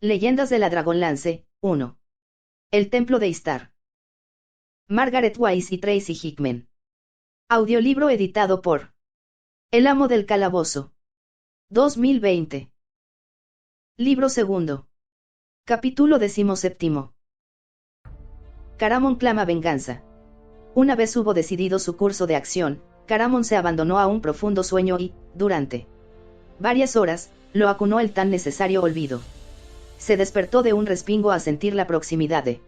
Leyendas de la Dragonlance, 1. El Templo de Istar. Margaret Wise y Tracy Hickman. Audiolibro editado por El Amo del Calabozo. 2020. Libro segundo. Capítulo 17. Caramon clama venganza. Una vez hubo decidido su curso de acción, Caramon se abandonó a un profundo sueño y, durante varias horas, lo acunó el tan necesario olvido. Se despertó de un respingo a sentir la proximidad de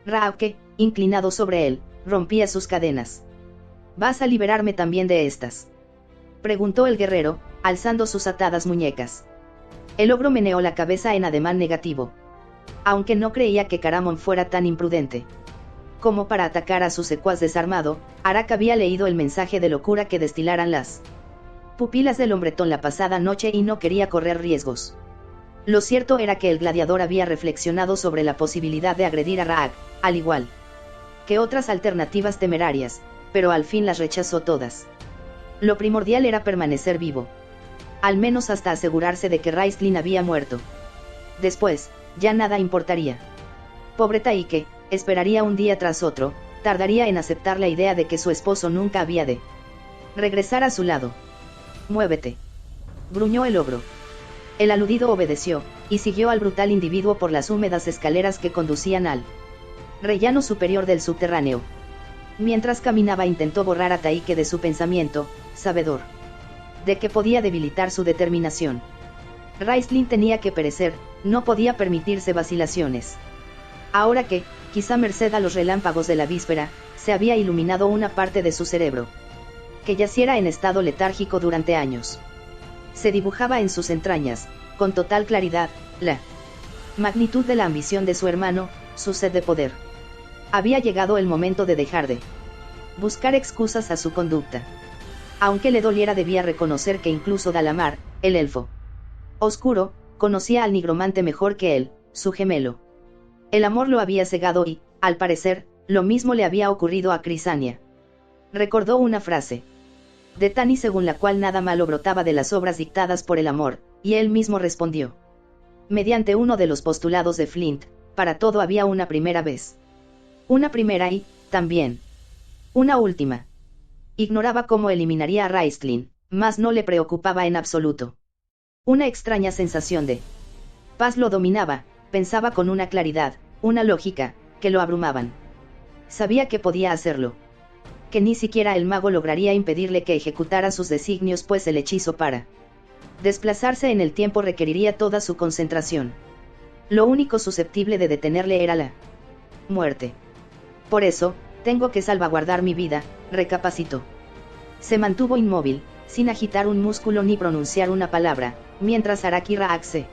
Raab que, inclinado sobre él, rompía sus cadenas. ¿Vas a liberarme también de estas?, preguntó el guerrero, alzando sus atadas muñecas. El ogro meneó la cabeza en ademán negativo. Aunque no creía que Caramon fuera tan imprudente como para atacar a su secuaz desarmado, Arak había leído el mensaje de locura que destilaran las pupilas del hombretón la pasada noche y no quería correr riesgos. Lo cierto era que el gladiador había reflexionado sobre la posibilidad de agredir a Raab, al igual que otras alternativas temerarias, pero al fin las rechazó todas. Lo primordial era permanecer vivo. Al menos hasta asegurarse de que Raistlin había muerto. Después, ya nada importaría. Pobre Taike, esperaría un día tras otro, tardaría en aceptar la idea de que su esposo nunca había de regresar a su lado. «Muévete», gruñó el ogro. El aludido obedeció, y siguió al brutal individuo por las húmedas escaleras que conducían al rellano superior del subterráneo. Mientras caminaba intentó borrar a Taike de su pensamiento, sabedor de que podía debilitar su determinación. Raistlin tenía que perecer, no podía permitirse vacilaciones. Ahora que, quizá merced a los relámpagos de la víspera, se había iluminado una parte de su cerebro que yaciera en estado letárgico durante años. Se dibujaba en sus entrañas, con total claridad, la magnitud de la ambición de su hermano, su sed de poder. Había llegado el momento de dejar de buscar excusas a su conducta. Aunque le doliera, debía reconocer que incluso Dalamar, el elfo oscuro, conocía al nigromante mejor que él, su gemelo. El amor lo había cegado y, al parecer, lo mismo le había ocurrido a Crisania. Recordó una frase de Tani según la cual nada malo brotaba de las obras dictadas por el amor, y él mismo respondió. Mediante uno de los postulados de Flint, para todo había una primera vez. Una primera y, también, una última. Ignoraba cómo eliminaría a Raistlin, mas no le preocupaba en absoluto. Una extraña sensación de paz lo dominaba, pensaba con una claridad, una lógica, que lo abrumaban. Sabía que podía hacerlo. Que ni siquiera el mago lograría impedirle que ejecutara sus designios, pues el hechizo para desplazarse en el tiempo requeriría toda su concentración. Lo único susceptible de detenerle era la muerte. Por eso, tengo que salvaguardar mi vida, recapacitó. Se mantuvo inmóvil, sin agitar un músculo ni pronunciar una palabra, mientras Arak y Raak se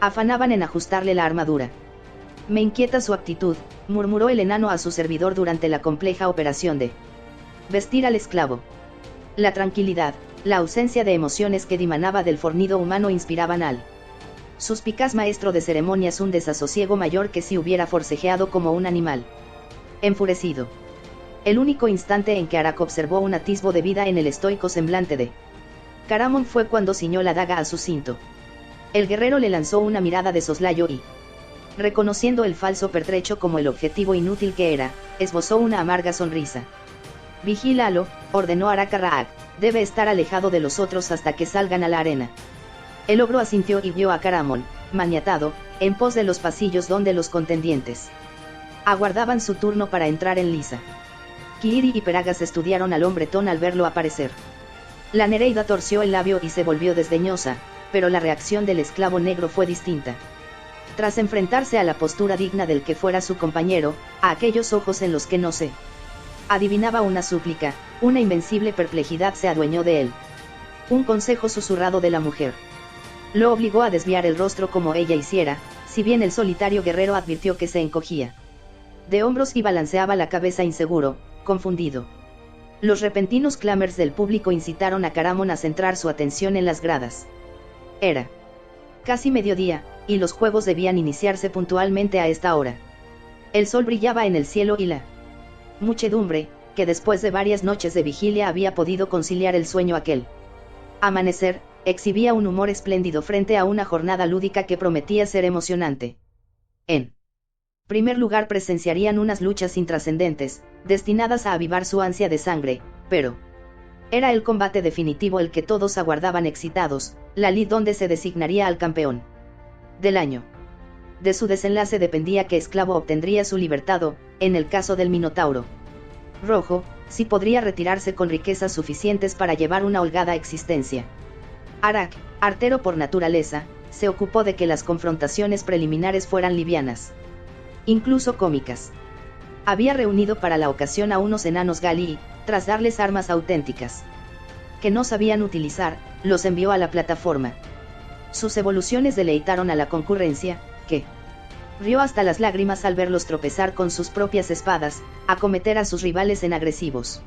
afanaban en ajustarle la armadura. Me inquieta su actitud, murmuró el enano a su servidor durante la compleja operación de vestir al esclavo. La tranquilidad, la ausencia de emociones que dimanaba del fornido humano inspiraban al suspicaz maestro de ceremonias un desasosiego mayor que si hubiera forcejeado como un animal enfurecido. El único instante en que Arak observó un atisbo de vida en el estoico semblante de Caramon fue cuando ciñó la daga a su cinto. El guerrero le lanzó una mirada de soslayo y, reconociendo el falso pertrecho como el objetivo inútil que era, esbozó una amarga sonrisa. Vigílalo, ordenó Arak a Raak, debe estar alejado de los otros hasta que salgan a la arena. El ogro asintió y vio a Caramon, maniatado, en pos de los pasillos donde los contendientes aguardaban su turno para entrar en liza. Kiiri y Peragas estudiaron al hombretón al verlo aparecer. La Nereida torció el labio y se volvió desdeñosa, pero la reacción del esclavo negro fue distinta. Tras enfrentarse a la postura digna del que fuera su compañero, a aquellos ojos en los que no se adivinaba una súplica, una invencible perplejidad se adueñó de él. Un consejo susurrado de la mujer lo obligó a desviar el rostro como ella hiciera, si bien el solitario guerrero advirtió que se encogía de hombros y balanceaba la cabeza inseguro, confundido. Los repentinos clamores del público incitaron a Caramon a centrar su atención en las gradas. Era casi mediodía, y los juegos debían iniciarse puntualmente a esta hora. El sol brillaba en el cielo y la muchedumbre, que después de varias noches de vigilia había podido conciliar el sueño aquel amanecer, exhibía un humor espléndido frente a una jornada lúdica que prometía ser emocionante. En primer lugar presenciarían unas luchas intrascendentes, destinadas a avivar su ansia de sangre, pero era el combate definitivo el que todos aguardaban excitados, la lid donde se designaría al campeón del año. De su desenlace dependía qué esclavo obtendría su libertad o, en el caso del Minotauro Rojo, si podría retirarse con riquezas suficientes para llevar una holgada existencia. Arak, artero por naturaleza, se ocupó de que las confrontaciones preliminares fueran livianas, incluso cómicas. Había reunido para la ocasión a unos enanos Gali y, tras darles armas auténticas que no sabían utilizar, los envió a la plataforma. Sus evoluciones deleitaron a la concurrencia, que rió hasta las lágrimas al verlos tropezar con sus propias espadas, acometer a sus rivales en agresivos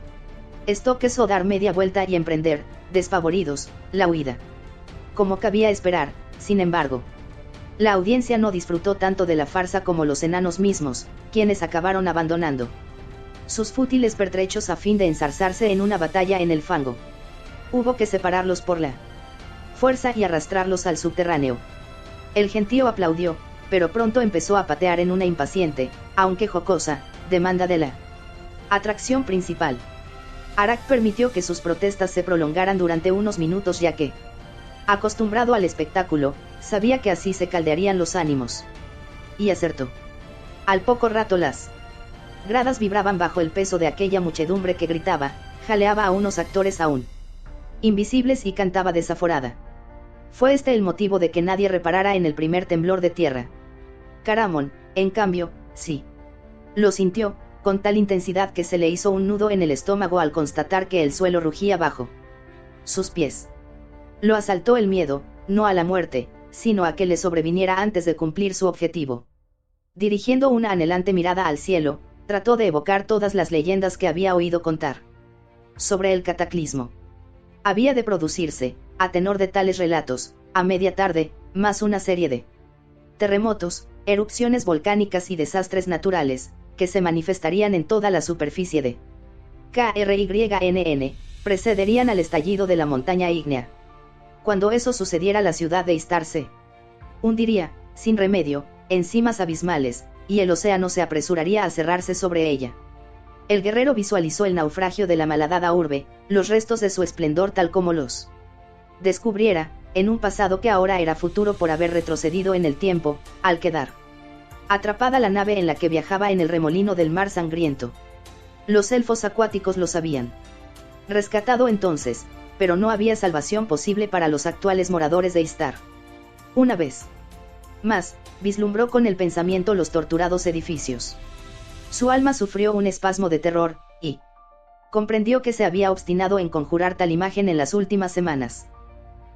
estoques o dar media vuelta y emprender, despavoridos, la huida. Como cabía esperar, sin embargo, la audiencia no disfrutó tanto de la farsa como los enanos mismos, quienes acabaron abandonando sus fútiles pertrechos a fin de enzarzarse en una batalla en el fango. Hubo que separarlos por la fuerza y arrastrarlos al subterráneo. El gentío aplaudió, pero pronto empezó a patear en una impaciente, aunque jocosa, demanda de la atracción principal. Arak permitió que sus protestas se prolongaran durante unos minutos ya que, acostumbrado al espectáculo, sabía que así se caldearían los ánimos. Y acertó. Al poco rato las gradas vibraban bajo el peso de aquella muchedumbre que gritaba, jaleaba a unos actores aún invisibles y cantaba desaforada. Fue este el motivo de que nadie reparara en el primer temblor de tierra. Caramón, en cambio, sí lo sintió, con tal intensidad que se le hizo un nudo en el estómago al constatar que el suelo rugía bajo sus pies. Lo asaltó el miedo, no a la muerte, sino a que le sobreviniera antes de cumplir su objetivo. Dirigiendo una anhelante mirada al cielo, trató de evocar todas las leyendas que había oído contar sobre el cataclismo. Había de producirse, a tenor de tales relatos, a media tarde, más una serie de terremotos, erupciones volcánicas y desastres naturales, que se manifestarían en toda la superficie de KRYNN, precederían al estallido de la montaña ígnea. Cuando eso sucediera, la ciudad de Istar se hundiría, sin remedio, en cimas abismales, y el océano se apresuraría a cerrarse sobre ella. El guerrero visualizó el naufragio de la malhadada urbe, los restos de su esplendor tal como los descubriera, en un pasado que ahora era futuro por haber retrocedido en el tiempo, al quedar atrapada la nave en la que viajaba en el remolino del mar sangriento. Los elfos acuáticos lo sabían. Rescatado entonces, pero no había salvación posible para los actuales moradores de Istar. Una vez más, vislumbró con el pensamiento los torturados edificios. Su alma sufrió un espasmo de terror, y comprendió que se había obstinado en conjurar tal imagen en las últimas semanas.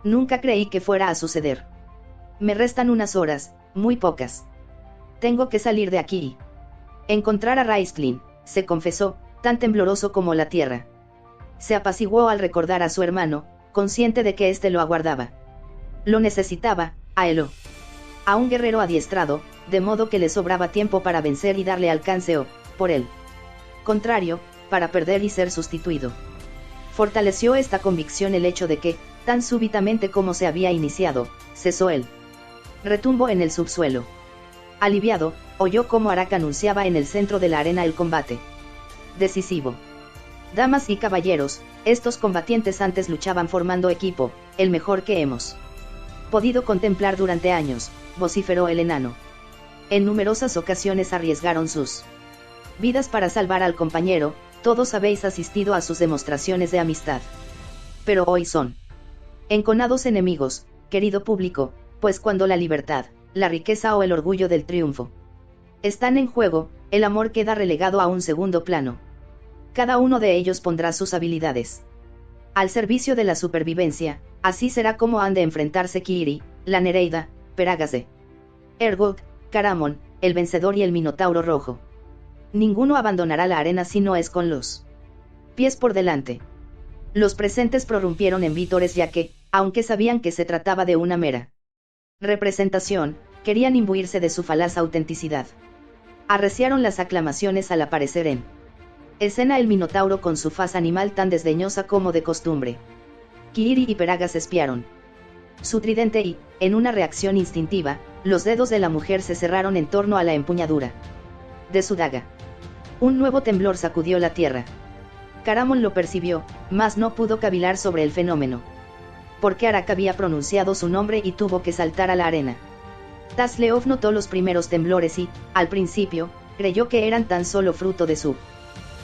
Nunca creí que fuera a suceder. Me restan unas horas, muy pocas. Tengo que salir de aquí y encontrar a Raistlin, se confesó, tan tembloroso como la tierra. Se apaciguó al recordar a su hermano, consciente de que éste lo aguardaba. Lo necesitaba, a Elo. A un guerrero adiestrado, de modo que le sobraba tiempo para vencer y darle alcance o, por el contrario, para perder y ser sustituido. Fortaleció esta convicción el hecho de que, tan súbitamente como se había iniciado, cesó el retumbo en el subsuelo. Aliviado, oyó cómo Arak anunciaba en el centro de la arena el combate decisivo. Damas y caballeros, estos combatientes antes luchaban formando equipo, el mejor que hemos podido contemplar durante años, vociferó el enano. En numerosas ocasiones arriesgaron sus vidas para salvar al compañero, todos habéis asistido a sus demostraciones de amistad. Pero hoy son enconados enemigos, querido público, pues cuando la libertad, la riqueza o el orgullo del triunfo están en juego, el amor queda relegado a un segundo plano. Cada uno de ellos pondrá sus habilidades al servicio de la supervivencia, así será como han de enfrentarse Kiri, la Nereida, Peragas de Ergot, Caramón, el vencedor y el Minotauro Rojo. Ninguno abandonará la arena si no es con los pies por delante. Los presentes prorrumpieron en vítores ya que, aunque sabían que se trataba de una mera representación, querían imbuirse de su falaz autenticidad. Arreciaron las aclamaciones al aparecer en escena el Minotauro con su faz animal tan desdeñosa como de costumbre. Kiri y Peragas espiaron su tridente y, en una reacción instintiva, los dedos de la mujer se cerraron en torno a la empuñadura de su daga. Un nuevo temblor sacudió la tierra. Caramon lo percibió, mas no pudo cavilar sobre el fenómeno. Porque Arak había pronunciado su nombre y tuvo que saltar a la arena. Tasleov notó los primeros temblores y, al principio, creyó que eran tan solo fruto de su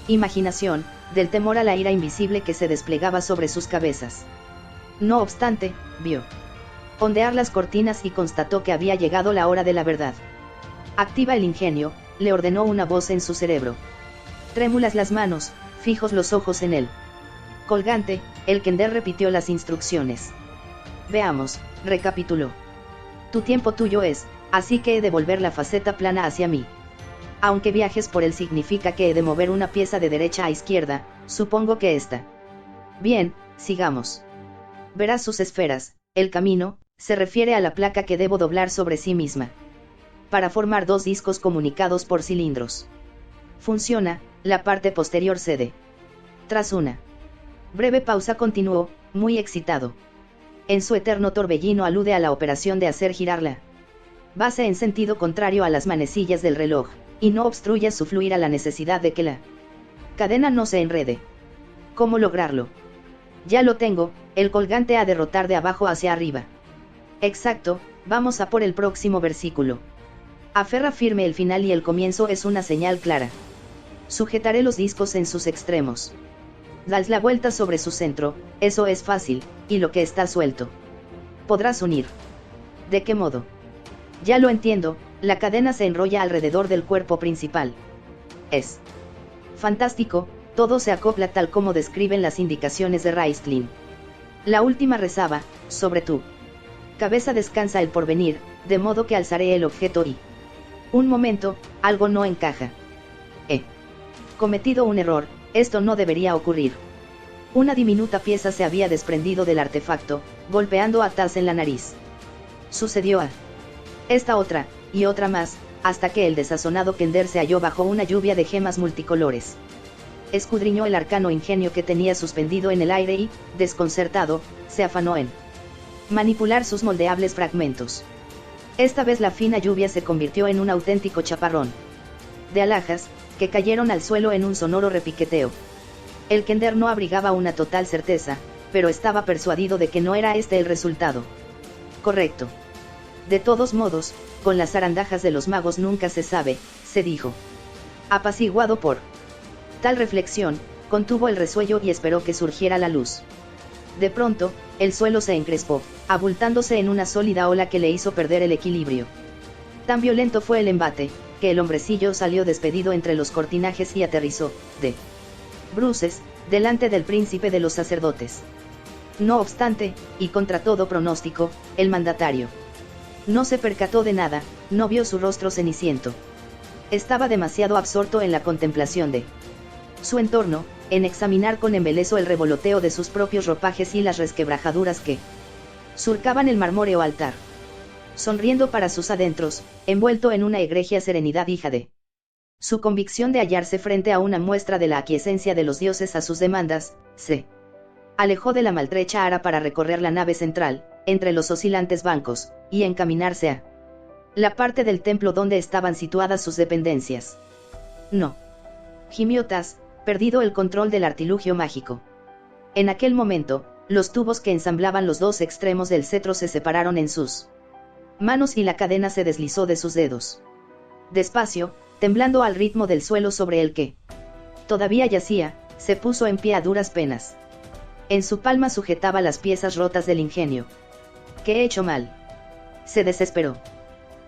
imaginación, del temor a la ira invisible que se desplegaba sobre sus cabezas. No obstante, vio ondear las cortinas y constató que había llegado la hora de la verdad. Activa el ingenio, le ordenó una voz en su cerebro. Trémulas las manos, fijos los ojos en él. Colgante, el Kender repitió las instrucciones. Veamos, recapituló. Tu tiempo tuyo es, así que he de volver la faceta plana hacia mí. Aunque viajes por él significa que he de mover una pieza de derecha a izquierda, supongo que esta. Bien, sigamos. Verás sus esferas, el camino, se refiere a la placa que debo doblar sobre sí misma. Para formar dos discos comunicados por cilindros. Funciona, la parte posterior cede. Tras una breve pausa continuó, muy excitado. En su eterno torbellino alude a la operación de hacer girar la base en sentido contrario a las manecillas del reloj, y no obstruya su fluir a la necesidad de que la cadena no se enrede. ¿Cómo lograrlo? Ya lo tengo, el colgante ha de rotar de abajo hacia arriba. Exacto, vamos a por el próximo versículo. Aferra firme el final y el comienzo es una señal clara. Sujetaré los discos en sus extremos. Das la vuelta sobre su centro, eso es fácil, y lo que está suelto podrás unir. ¿De qué modo? Ya lo entiendo, la cadena se enrolla alrededor del cuerpo principal. Es fantástico, todo se acopla tal como describen las indicaciones de Raistlin. La última rezaba, sobre tu cabeza descansa el porvenir, de modo que alzaré el objeto y... Un momento, algo no encaja. He cometido un error, esto no debería ocurrir. Una diminuta pieza se había desprendido del artefacto, golpeando a Taz en la nariz. Sucedió a esta otra, y otra más, hasta que el desazonado Kender se halló bajo una lluvia de gemas multicolores. Escudriñó el arcano ingenio que tenía suspendido en el aire y, desconcertado, se afanó en manipular sus moldeables fragmentos. Esta vez la fina lluvia se convirtió en un auténtico chaparrón de alhajas, que cayeron al suelo en un sonoro repiqueteo. El Kender no abrigaba una total certeza, pero estaba persuadido de que no era este el resultado correcto. De todos modos, con las zarandajas de los magos nunca se sabe, se dijo. Apaciguado por tal reflexión, contuvo el resuello y esperó que surgiera la luz. De pronto, el suelo se encrespó, abultándose en una sólida ola que le hizo perder el equilibrio. Tan violento fue el embate, que el hombrecillo salió despedido entre los cortinajes y aterrizó, de bruces, delante del príncipe de los sacerdotes. No obstante, y contra todo pronóstico, el mandatario no se percató de nada, no vio su rostro ceniciento. Estaba demasiado absorto en la contemplación de su entorno, en examinar con embeleso el revoloteo de sus propios ropajes y las resquebrajaduras que surcaban el marmóreo altar. Sonriendo para sus adentros, envuelto en una egregia serenidad hija de su convicción de hallarse frente a una muestra de la aquiescencia de los dioses a sus demandas, se alejó de la maltrecha ara para recorrer la nave central, entre los oscilantes bancos, y encaminarse a la parte del templo donde estaban situadas sus dependencias. No. Gimió Taz, perdido el control del artilugio mágico. En aquel momento, los tubos que ensamblaban los dos extremos del cetro se separaron en sus manos y la cadena se deslizó de sus dedos. Despacio, temblando al ritmo del suelo sobre el que todavía yacía, se puso en pie a duras penas. En su palma sujetaba las piezas rotas del ingenio. ¿Qué he hecho mal? Se desesperó.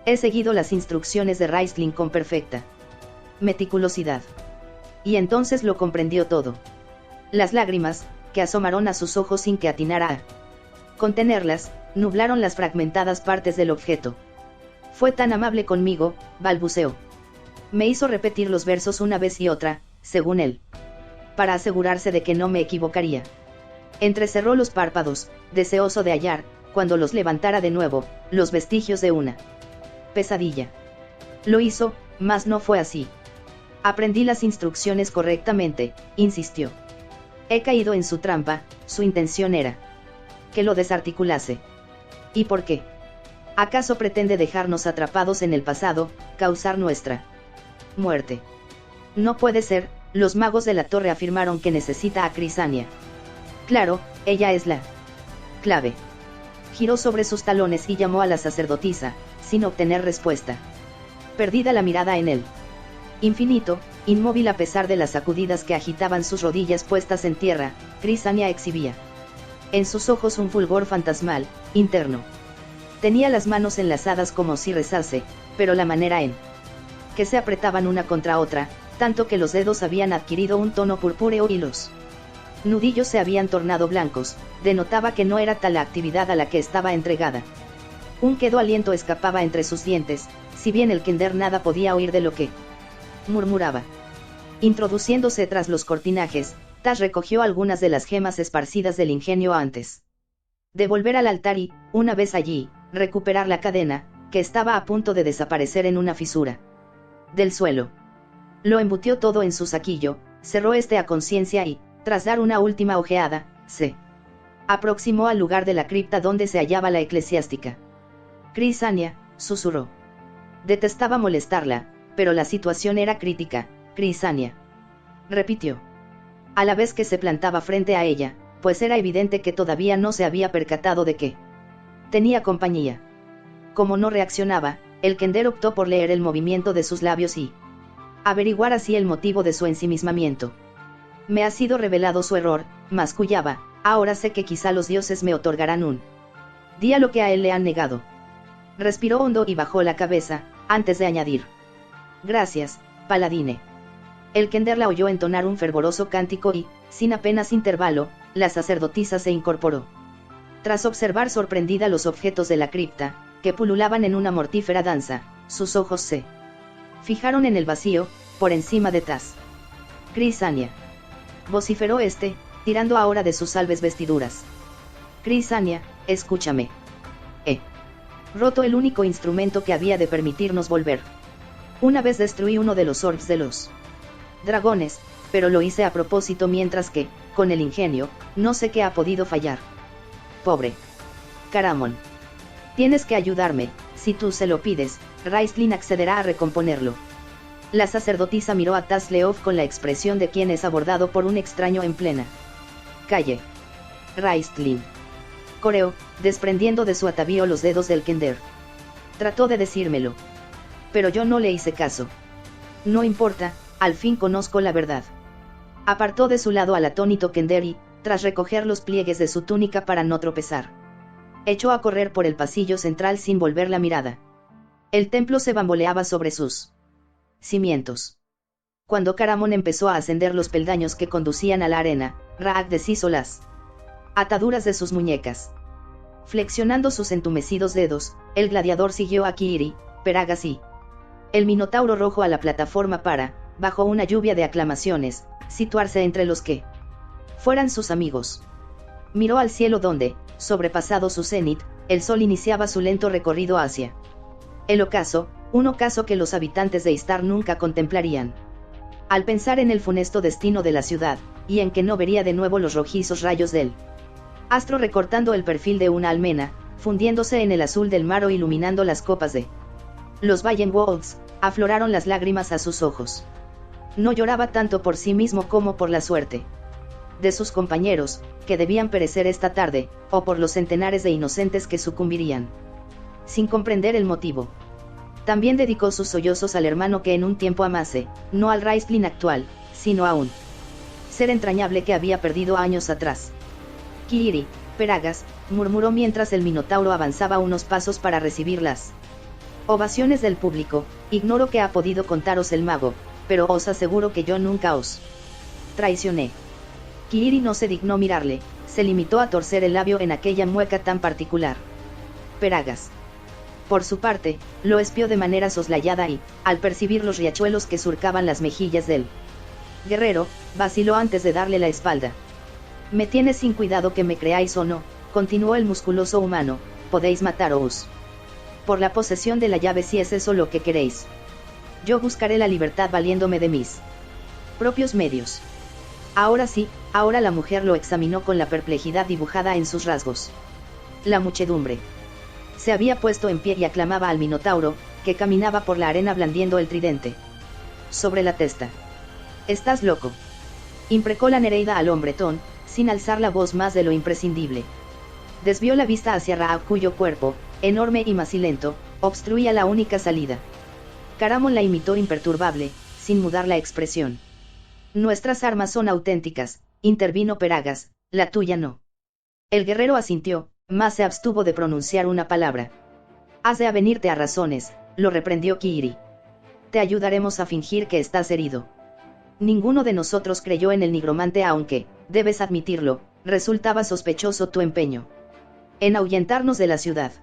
He seguido las instrucciones de Raistlin con perfecta meticulosidad. Y entonces lo comprendió todo. Las lágrimas, que asomaron a sus ojos sin que atinara a contenerlas, nublaron las fragmentadas partes del objeto. Fue tan amable conmigo, balbuceó. Me hizo repetir los versos una vez y otra, según él, para asegurarse de que no me equivocaría. Entrecerró los párpados, deseoso de hallar, cuando los levantara de nuevo, los vestigios de una pesadilla. Lo hizo, mas no fue así. Aprendí las instrucciones correctamente, insistió. He caído en su trampa, su intención era que lo desarticulase. ¿Y por qué? ¿Acaso pretende dejarnos atrapados en el pasado, causar nuestra muerte? No puede ser, los magos de la torre afirmaron que necesita a Crisania. Claro, ella es la clave. Giró sobre sus talones y llamó a la sacerdotisa, sin obtener respuesta. Perdida la mirada en él. Infinito, inmóvil a pesar de las sacudidas que agitaban sus rodillas puestas en tierra, Crisania exhibía en sus ojos un fulgor fantasmal, interno. Tenía las manos enlazadas como si rezase, pero la manera en que se apretaban una contra otra, tanto que los dedos habían adquirido un tono purpúreo y los nudillos se habían tornado blancos, denotaba que no era tal la actividad a la que estaba entregada. Un quedo aliento escapaba entre sus dientes, si bien el Kender nada podía oír de lo que murmuraba. Introduciéndose tras los cortinajes, Tash recogió algunas de las gemas esparcidas del ingenio antes de volver al altar y, una vez allí, recuperar la cadena, que estaba a punto de desaparecer en una fisura del suelo. Lo embutió todo en su saquillo, cerró este a conciencia y, tras dar una última ojeada, se aproximó al lugar de la cripta donde se hallaba la eclesiástica. Crisania, susurró. Detestaba molestarla, pero la situación era crítica. Crisania, repitió. A la vez que se plantaba frente a ella, pues era evidente que todavía no se había percatado de que tenía compañía. Como no reaccionaba, el Kender optó por leer el movimiento de sus labios y averiguar así el motivo de su ensimismamiento. Me ha sido revelado su error, mascullaba, ahora sé que quizá los dioses me otorgarán un día lo que a él le han negado. Respiró hondo y bajó la cabeza, antes de añadir. Gracias, paladine. El Kender la oyó entonar un fervoroso cántico y, sin apenas intervalo, la sacerdotisa se incorporó. Tras observar sorprendida los objetos de la cripta, que pululaban en una mortífera danza, sus ojos se fijaron en el vacío, por encima de Tash. Crisania, vociferó este, tirando ahora de sus alves vestiduras. Crisania, escúchame. He roto el único instrumento que había de permitirnos volver. Una vez destruí uno de los orbs de los dragones, pero lo hice a propósito mientras que, con el ingenio, no sé qué ha podido fallar. Pobre Caramon. Tienes que ayudarme, si tú se lo pides, Raistlin accederá a recomponerlo. La sacerdotisa miró a Tassleoth con la expresión de quien es abordado por un extraño en plena calle. Raistlin, coreó, desprendiendo de su atavío los dedos del Kender. Trató de decírmelo. Pero yo no le hice caso. No importa, al fin conozco la verdad. Apartó de su lado al atónito Kender y, tras recoger los pliegues de su túnica para no tropezar, echó a correr por el pasillo central sin volver la mirada. El templo se bamboleaba sobre sus cimientos. Cuando Caramon empezó a ascender los peldaños que conducían a la arena, Raag deshizo las ataduras de sus muñecas. Flexionando sus entumecidos dedos, el gladiador siguió a Kiiri, Peragas y el Minotauro rojo a la plataforma para, bajo una lluvia de aclamaciones, situarse entre los que fueran sus amigos. Miró al cielo donde, sobrepasado su cenit, el sol iniciaba su lento recorrido hacia el ocaso, un ocaso que los habitantes de Istar nunca contemplarían. Al pensar en el funesto destino de la ciudad, y en que no vería de nuevo los rojizos rayos del astro recortando el perfil de una almena, fundiéndose en el azul del mar o iluminando las copas de los Wallenwolds, afloraron las lágrimas a sus ojos. No lloraba tanto por sí mismo como por la suerte de sus compañeros, que debían perecer esta tarde, o por los centenares de inocentes que sucumbirían sin comprender el motivo. También dedicó sus sollozos al hermano que en un tiempo amase, no al Raistlin actual, sino a un ser entrañable que había perdido años atrás. Kiiri, Peragas, murmuró mientras el Minotauro avanzaba unos pasos para recibir las ovaciones del público. Ignoro qué ha podido contaros el mago, pero os aseguro que yo nunca os traicioné. Kiiri no se dignó mirarle, se limitó a torcer el labio en aquella mueca tan particular. Peragas, por su parte, lo espió de manera soslayada y, al percibir los riachuelos que surcaban las mejillas del guerrero, vaciló antes de darle la espalda. Me tiene sin cuidado que me creáis o no, continuó el musculoso humano, podéis mataros por la posesión de la llave si es eso lo que queréis. Yo buscaré la libertad valiéndome de mis propios medios. Ahora sí, ahora la mujer lo examinó con la perplejidad dibujada en sus rasgos. La muchedumbre Se había puesto en pie y aclamaba al Minotauro, que caminaba por la arena blandiendo el tridente sobre la testa. «¿Estás loco?», imprecó la Nereida al hombretón, sin alzar la voz más de lo imprescindible. Desvió la vista hacia Raab, cuyo cuerpo, enorme y macilento, obstruía la única salida. Caramon la imitó imperturbable, sin mudar la expresión. «Nuestras armas son auténticas», intervino Peragas, «la tuya no». El guerrero asintió, mas se abstuvo de pronunciar una palabra. «Has de avenirte a razones», lo reprendió Kiiri. «Te ayudaremos a fingir que estás herido». Ninguno de nosotros creyó en el nigromante, aunque, debes admitirlo, resultaba sospechoso tu empeño en ahuyentarnos de la ciudad.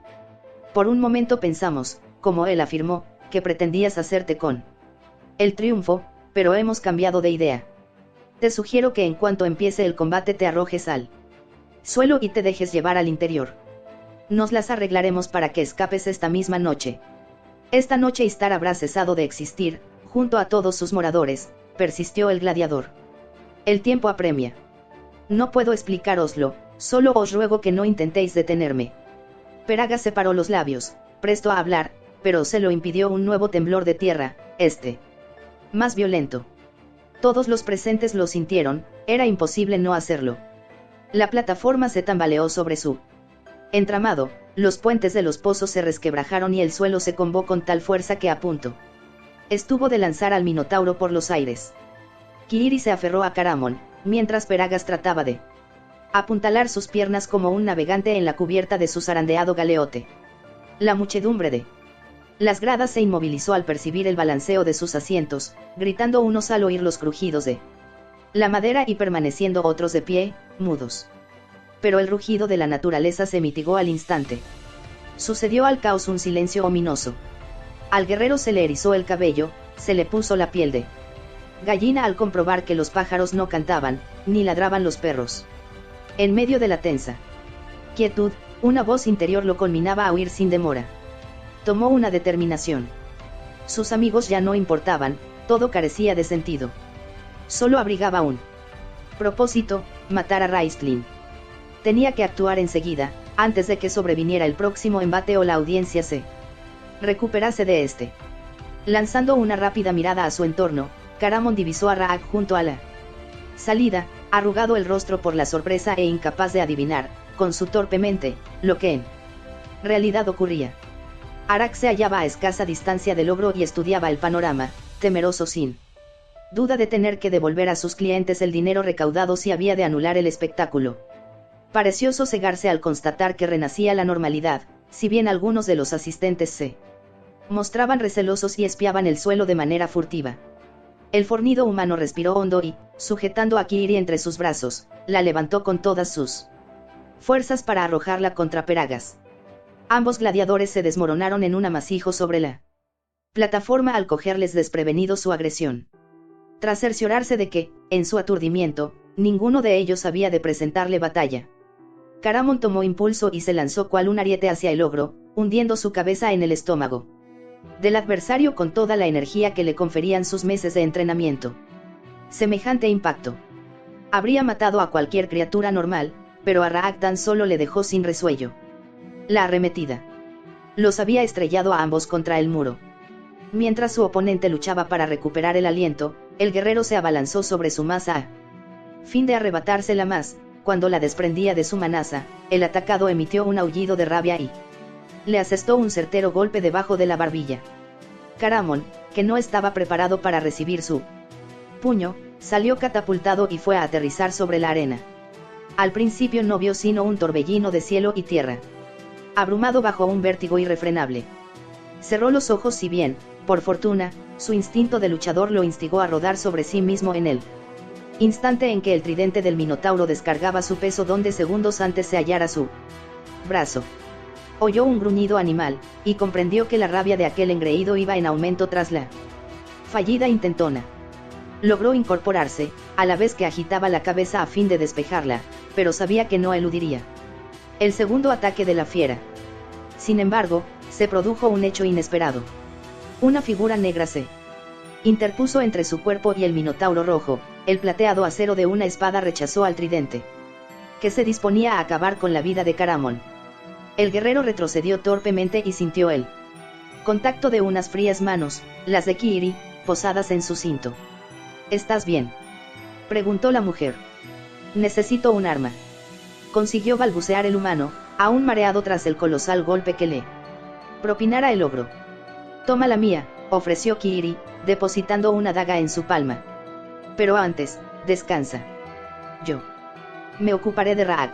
Por un momento pensamos, como él afirmó, que pretendías hacerte con el triunfo, pero hemos cambiado de idea. Te sugiero que en cuanto empiece el combate te arrojes al suelo y te dejes llevar al interior. Nos las arreglaremos para que escapes esta misma noche. Esta noche Istar habrá cesado de existir, junto a todos sus moradores, persistió el gladiador. El tiempo apremia. No puedo explicároslo, solo os ruego que no intentéis detenerme. Peragas separó los labios, presto a hablar, pero se lo impidió un nuevo temblor de tierra, más violento. Todos los presentes lo sintieron, era imposible no hacerlo. La plataforma se tambaleó sobre su entramado, los puentes de los pozos se resquebrajaron y el suelo se combó con tal fuerza que a punto estuvo de lanzar al Minotauro por los aires. Kiiri se aferró a Caramon, mientras Peragas trataba de apuntalar sus piernas como un navegante en la cubierta de su zarandeado galeote. La muchedumbre de las gradas se inmovilizó al percibir el balanceo de sus asientos, gritando unos al oír los crujidos de la madera y permaneciendo otros de pie, mudos. Pero el rugido de la naturaleza se mitigó al instante. Sucedió al caos un silencio ominoso. Al guerrero se le erizó el cabello, se le puso la piel de gallina al comprobar que los pájaros no cantaban, ni ladraban los perros. En medio de la tensa quietud, una voz interior lo conminaba a huir sin demora. Tomó una determinación. Sus amigos ya no importaban, todo carecía de sentido. Solo abrigaba un propósito, matar a Raistlin. Tenía que actuar enseguida, antes de que sobreviniera el próximo embate o la audiencia se recuperase de este. Lanzando una rápida mirada a su entorno, Caramon divisó a Raag junto a la salida, arrugado el rostro por la sorpresa e incapaz de adivinar, con su torpe mente, lo que en realidad ocurría. Arak se hallaba a escasa distancia del ogro y estudiaba el panorama, temeroso sin duda de tener que devolver a sus clientes el dinero recaudado si había de anular el espectáculo. Pareció sosegarse al constatar que renacía la normalidad, si bien algunos de los asistentes se mostraban recelosos y espiaban el suelo de manera furtiva. El fornido humano respiró hondo y, sujetando a Kiiri entre sus brazos, la levantó con todas sus fuerzas para arrojarla contra Peragas. Ambos gladiadores se desmoronaron en un amasijo sobre la plataforma al cogerles desprevenido su agresión. Tras cerciorarse de que, en su aturdimiento, ninguno de ellos había de presentarle batalla, Caramon tomó impulso y se lanzó cual un ariete hacia el ogro, hundiendo su cabeza en el estómago del adversario con toda la energía que le conferían sus meses de entrenamiento. Semejante impacto habría matado a cualquier criatura normal, pero a Raag tan solo le dejó sin resuello. La arremetida los había estrellado a ambos contra el muro. Mientras su oponente luchaba para recuperar el aliento, el guerrero se abalanzó sobre su masa a fin de arrebatársela más. Cuando la desprendía de su manaza, el atacado emitió un aullido de rabia y le asestó un certero golpe debajo de la barbilla. Caramon, que no estaba preparado para recibir su puño, salió catapultado y fue a aterrizar sobre la arena. Al principio no vio sino un torbellino de cielo y tierra, abrumado bajo un vértigo irrefrenable. Cerró los ojos si bien, por fortuna, su instinto de luchador lo instigó a rodar sobre sí mismo en él. Instante en que el tridente del Minotauro descargaba su peso donde segundos antes se hallara su brazo. Oyó un gruñido animal, y comprendió que la rabia de aquel engreído iba en aumento tras la fallida intentona. Logró incorporarse, a la vez que agitaba la cabeza a fin de despejarla, pero sabía que no eludiría el segundo ataque de la fiera. Sin embargo, se produjo un hecho inesperado. Una figura negra se interpuso entre su cuerpo y el Minotauro rojo. El plateado acero de una espada rechazó al tridente, que se disponía a acabar con la vida de Caramon. El guerrero retrocedió torpemente y sintió el contacto de unas frías manos, las de Kiiri, posadas en su cinto. ¿Estás bien?, preguntó la mujer. Necesito un arma. Consiguió balbucear el humano, aún mareado tras el colosal golpe que le propinara el ogro. Toma la mía, ofreció Kiiri, depositando una daga en su palma. Pero antes, descansa. Yo me ocuparé de Raag.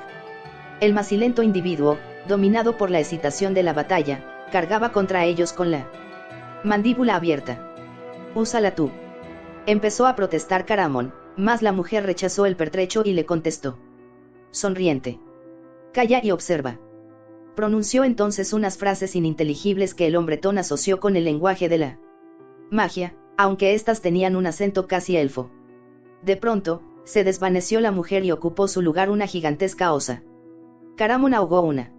El macilento individuo, dominado por la excitación de la batalla, cargaba contra ellos con la mandíbula abierta. Úsala tú. Empezó a protestar Caramon, mas la mujer rechazó el pertrecho y le contestó, sonriente. Calla y observa. Pronunció entonces unas frases ininteligibles que el hombretón asoció con el lenguaje de la magia, aunque éstas tenían un acento casi elfo. De pronto, se desvaneció la mujer y ocupó su lugar una gigantesca osa. Caramon ahogó una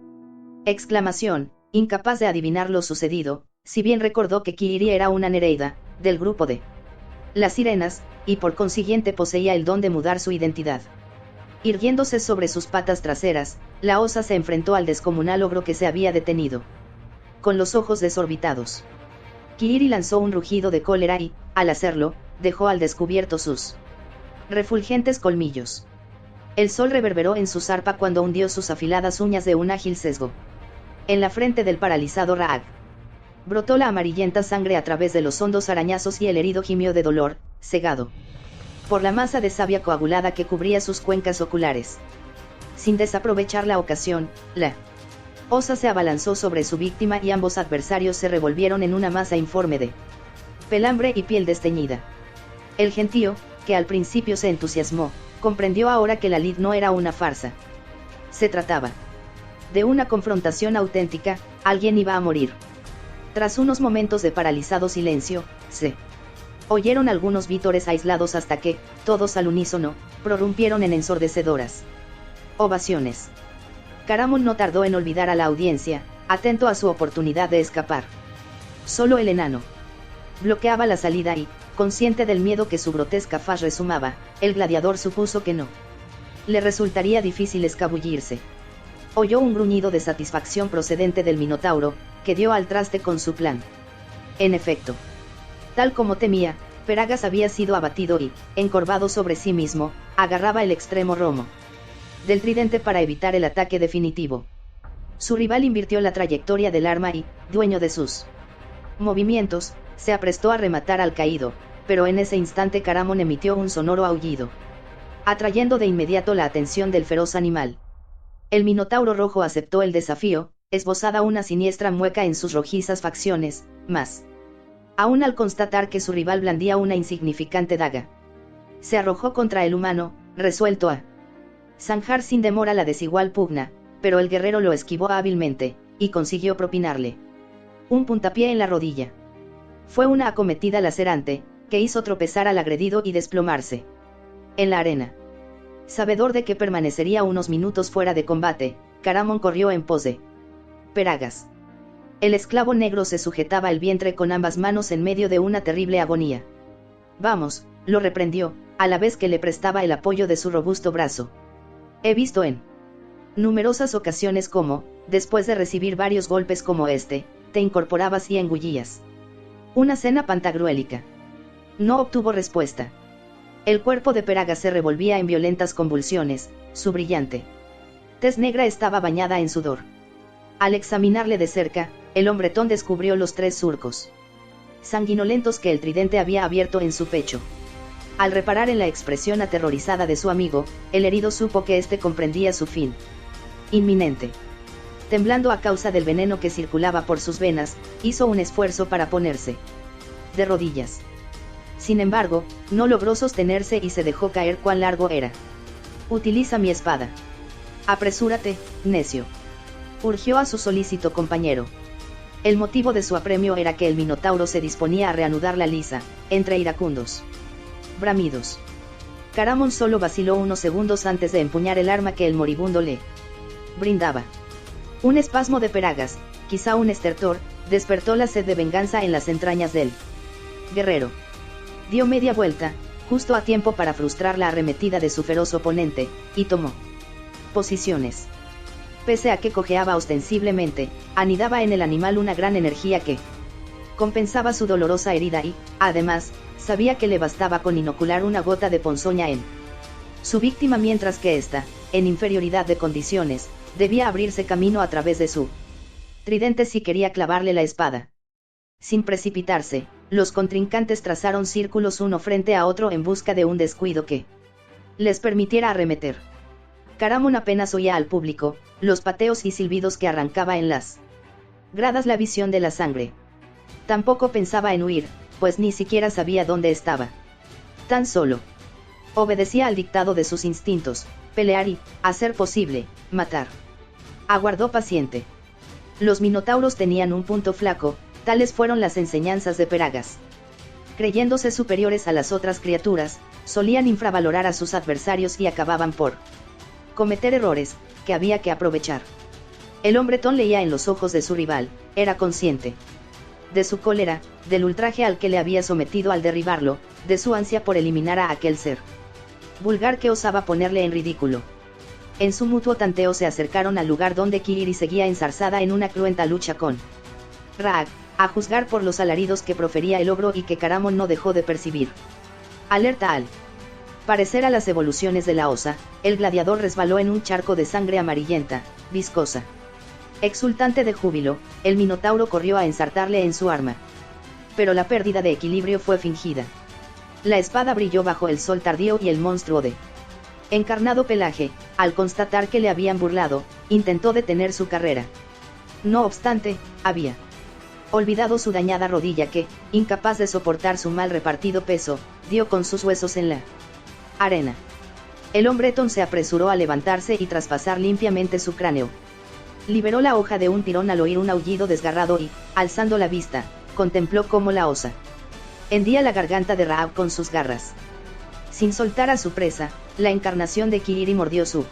exclamación, incapaz de adivinar lo sucedido, si bien recordó que Kiiri era una nereida, del grupo de las sirenas, y por consiguiente poseía el don de mudar su identidad. Irguiéndose sobre sus patas traseras, la osa se enfrentó al descomunal ogro que se había detenido. Con los ojos desorbitados, Kiiri lanzó un rugido de cólera y, al hacerlo, dejó al descubierto sus refulgentes colmillos. El sol reverberó en su zarpa cuando hundió sus afiladas uñas de un ágil sesgo en la frente del paralizado Raag. Brotó la amarillenta sangre a través de los hondos arañazos y el herido gimió de dolor, cegado por la masa de savia coagulada que cubría sus cuencas oculares. Sin desaprovechar la ocasión, la osa se abalanzó sobre su víctima y ambos adversarios se revolvieron en una masa informe de pelambre y piel desteñida. El gentío, que al principio se entusiasmó, comprendió ahora que la lid no era una farsa. Se trataba de una confrontación auténtica, alguien iba a morir. Tras unos momentos de paralizado silencio, se oyeron algunos vítores aislados hasta que, todos al unísono, prorrumpieron en ensordecedoras ovaciones. Caramon no tardó en olvidar a la audiencia, atento a su oportunidad de escapar. Solo el enano bloqueaba la salida y, consciente del miedo que su grotesca faz resumaba, el gladiador supuso que no le resultaría difícil escabullirse. Oyó un gruñido de satisfacción procedente del minotauro, que dio al traste con su plan. En efecto, tal como temía, Peragas había sido abatido y, encorvado sobre sí mismo, agarraba el extremo romo del tridente para evitar el ataque definitivo. Su rival invirtió la trayectoria del arma y, dueño de sus movimientos, se aprestó a rematar al caído, pero en ese instante Caramon emitió un sonoro aullido, atrayendo de inmediato la atención del feroz animal. El minotauro rojo aceptó el desafío, esbozada una siniestra mueca en sus rojizas facciones, mas aún al constatar que su rival blandía una insignificante daga, se arrojó contra el humano, resuelto a zanjar sin demora la desigual pugna, pero el guerrero lo esquivó hábilmente, y consiguió propinarle un puntapié en la rodilla. Fue una acometida lacerante, que hizo tropezar al agredido y desplomarse en la arena. Sabedor de que permanecería unos minutos fuera de combate, Caramon corrió en pos de Peragas. El esclavo negro se sujetaba el vientre con ambas manos en medio de una terrible agonía. Vamos, lo reprendió, a la vez que le prestaba el apoyo de su robusto brazo. He visto en numerosas ocasiones cómo, después de recibir varios golpes como este, te incorporabas y engullías una cena pantagruélica. No obtuvo respuesta. El cuerpo de Peragas se revolvía en violentas convulsiones, su brillante tez negra estaba bañada en sudor. Al examinarle de cerca, el hombretón descubrió los 3 surcos sanguinolentos que el tridente había abierto en su pecho. Al reparar en la expresión aterrorizada de su amigo, el herido supo que éste comprendía su fin inminente. Temblando a causa del veneno que circulaba por sus venas, hizo un esfuerzo para ponerse de rodillas. Sin embargo, no logró sostenerse y se dejó caer cuán largo era. Utiliza mi espada. Apresúrate, necio. Urgió a su solícito compañero. El motivo de su apremio era que el minotauro se disponía a reanudar la liza, entre iracundos bramidos. Caramon solo vaciló unos segundos antes de empuñar el arma que el moribundo le brindaba. Un espasmo de Peragas, quizá un estertor, despertó la sed de venganza en las entrañas del guerrero. Dio media vuelta, justo a tiempo para frustrar la arremetida de su feroz oponente, y tomó posiciones Pese a que cojeaba ostensiblemente, anidaba en el animal una gran energía que compensaba su dolorosa herida y, además, sabía que le bastaba con inocular una gota de ponzoña en su víctima mientras que ésta, en inferioridad de condiciones, debía abrirse camino a través de su tridente si quería clavarle la espada. Sin precipitarse, los contrincantes trazaron círculos uno frente a otro en busca de un descuido que les permitiera arremeter. Caramon apenas oía al público, los pateos y silbidos que arrancaba en las gradas la visión de la sangre. Tampoco pensaba en huir, pues ni siquiera sabía dónde estaba. Tan solo obedecía al dictado de sus instintos, pelear y, a ser posible, matar. Aguardó paciente. Los minotauros tenían un punto flaco, tales fueron las enseñanzas de Peragas. Creyéndose superiores a las otras criaturas, solían infravalorar a sus adversarios y acababan por cometer errores, que había que aprovechar. El hombretón leía en los ojos de su rival, era consciente de su cólera, del ultraje al que le había sometido al derribarlo, de su ansia por eliminar a aquel ser vulgar que osaba ponerle en ridículo. En su mutuo tanteo se acercaron al lugar donde Kiriri seguía enzarzada en una cruenta lucha con Raag, a juzgar por los alaridos que profería el ogro y que Caramon no dejó de percibir. Alerta al parecer a las evoluciones de la osa, el gladiador resbaló en un charco de sangre amarillenta, viscosa. Exultante de júbilo, el minotauro corrió a ensartarle en su arma. Pero la pérdida de equilibrio fue fingida. La espada brilló bajo el sol tardío y el monstruo de encarnado pelaje, al constatar que le habían burlado, intentó detener su carrera. No obstante, había olvidado su dañada rodilla que, incapaz de soportar su mal repartido peso, dio con sus huesos en la arena. El hombretón se apresuró a levantarse y traspasar limpiamente su cráneo. Liberó la hoja de un tirón al oír un aullido desgarrado y, alzando la vista, contempló cómo la osa hendía la garganta de Raab con sus garras. Sin soltar a su presa, la encarnación de Kiriri mordió su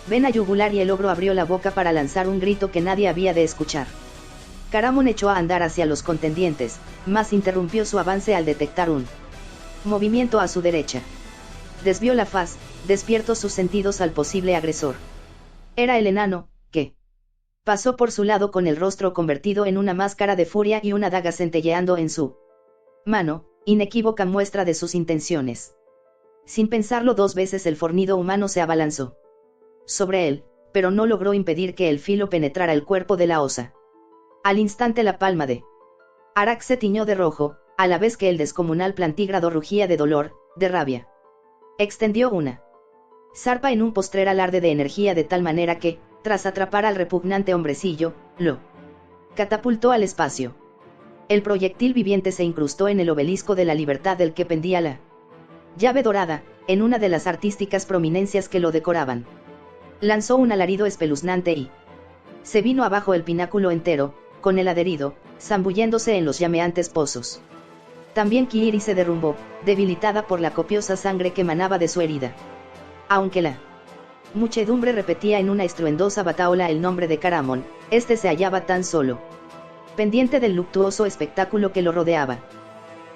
vena yugular y el ogro abrió la boca para lanzar un grito que nadie había de escuchar. Caramon echó a andar hacia los contendientes, mas interrumpió su avance al detectar un movimiento a su derecha. Desvió la faz, despiertó sus sentidos al posible agresor. Era el enano, que pasó por su lado con el rostro convertido en una máscara de furia y una daga centelleando en su mano, inequívoca muestra de sus intenciones. Sin pensarlo dos veces el fornido humano se abalanzó sobre él, pero no logró impedir que el filo penetrara el cuerpo de la osa. Al instante la palma de Arak se tiñó de rojo, a la vez que el descomunal plantígrado rugía de dolor, de rabia. Extendió una zarpa en un postrer alarde de energía de tal manera que, tras atrapar al repugnante hombrecillo, lo catapultó al espacio. El proyectil viviente se incrustó en el obelisco de la libertad del que pendía la llave dorada, en una de las artísticas prominencias que lo decoraban. Lanzó un alarido espeluznante y se vino abajo el pináculo entero, con el adherido, zambulléndose en los llameantes pozos. También Kiriri se derrumbó, debilitada por la copiosa sangre que manaba de su herida. Aunque la muchedumbre repetía en una estruendosa batahola el nombre de Caramon, este se hallaba tan solo pendiente del luctuoso espectáculo que lo rodeaba.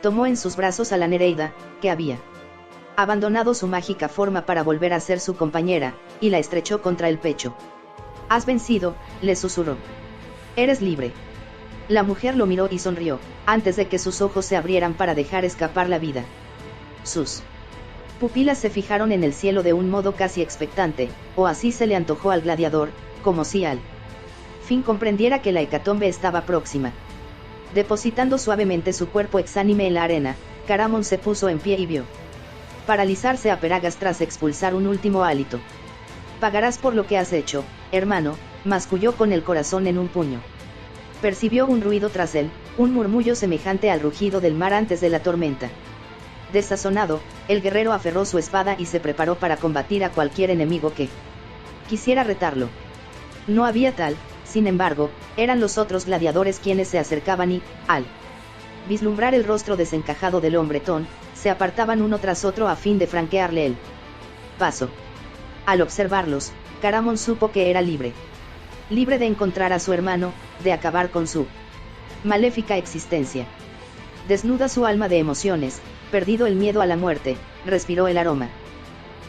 Tomó en sus brazos a la Nereida, que había abandonado su mágica forma para volver a ser su compañera, y la estrechó contra el pecho. «Has vencido», le susurró. «Eres libre». La mujer lo miró y sonrió, antes de que sus ojos se abrieran para dejar escapar la vida. Sus pupilas se fijaron en el cielo de un modo casi expectante, o así se le antojó al gladiador, como si al fin comprendiera que la hecatombe estaba próxima. Depositando suavemente su cuerpo exánime en la arena, Caramon se puso en pie y vio paralizarse a Peragas tras expulsar un último hálito. «Pagarás por lo que has hecho, hermano», masculló con el corazón en un puño. Percibió un ruido tras él, un murmullo semejante al rugido del mar antes de la tormenta. Desazonado, el guerrero aferró su espada y se preparó para combatir a cualquier enemigo que quisiera retarlo. No había tal, sin embargo, eran los otros gladiadores quienes se acercaban y, al vislumbrar el rostro desencajado del hombretón, se apartaban uno tras otro a fin de franquearle el paso. Al observarlos, Caramon supo que era libre. Libre de encontrar a su hermano, de acabar con su maléfica existencia. Desnuda su alma de emociones, perdido el miedo a la muerte, respiró el aroma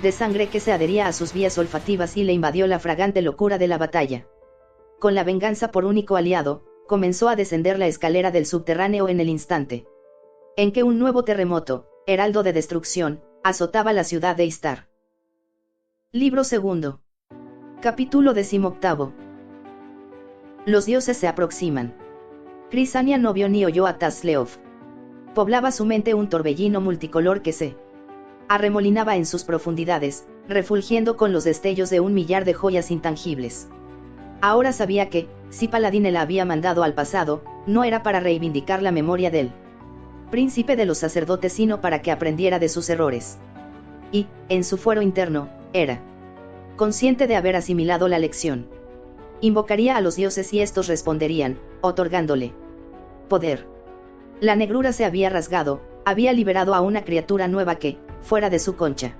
de sangre que se adhería a sus vías olfativas y le invadió la fragante locura de la batalla. Con la venganza por único aliado, comenzó a descender la escalera del subterráneo en el instante en que un nuevo terremoto, heraldo de destrucción, azotaba la ciudad de Istar. Libro segundo. Capítulo 18. Los dioses se aproximan. Crisania no vio ni oyó a Tasleov. Poblaba su mente un torbellino multicolor que se arremolinaba en sus profundidades, refulgiendo con los destellos de un millar de joyas intangibles. Ahora sabía que, si Paladine la había mandado al pasado, no era para reivindicar la memoria del príncipe de los sacerdotes, sino para que aprendiera de sus errores. Y, en su fuero interno, era consciente de haber asimilado la lección. Invocaría a los dioses y estos responderían, otorgándole poder. La negrura se había rasgado, había liberado a una criatura nueva que, fuera de su concha,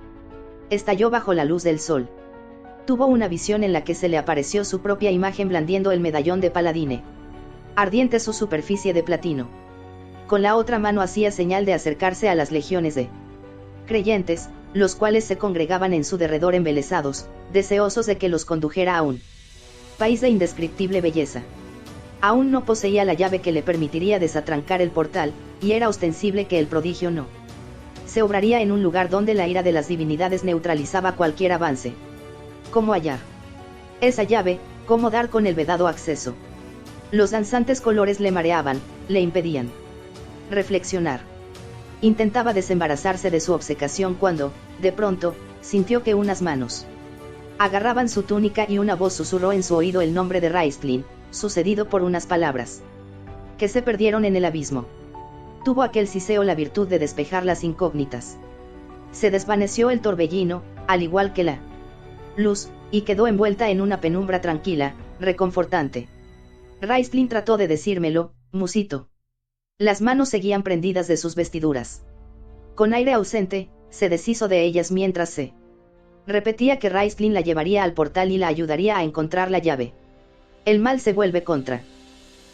estalló bajo la luz del sol. Tuvo una visión en la que se le apareció su propia imagen blandiendo el medallón de Paladine. Ardiente su superficie de platino. Con la otra mano hacía señal de acercarse a las legiones de creyentes, los cuales se congregaban en su derredor embelesados, deseosos de que los condujera a un país de indescriptible belleza. Aún no poseía la llave que le permitiría desatrancar el portal, y era ostensible que el prodigio no se obraría en un lugar donde la ira de las divinidades neutralizaba cualquier avance. ¿Cómo hallar esa llave? ¿Cómo dar con el vedado acceso? Los danzantes colores le mareaban, le impedían reflexionar. Intentaba desembarazarse de su obcecación cuando, de pronto, sintió que unas manos agarraban su túnica y una voz susurró en su oído el nombre de Raistlin, sucedido por unas palabras que se perdieron en el abismo. Tuvo aquel siseo la virtud de despejar las incógnitas. Se desvaneció el torbellino, al igual que la luz, y quedó envuelta en una penumbra tranquila, reconfortante. Raistlin trató de decírmelo, musito. Las manos seguían prendidas de sus vestiduras. Con aire ausente, se deshizo de ellas mientras se repetía que Raistlin la llevaría al portal y la ayudaría a encontrar la llave. El mal se vuelve contra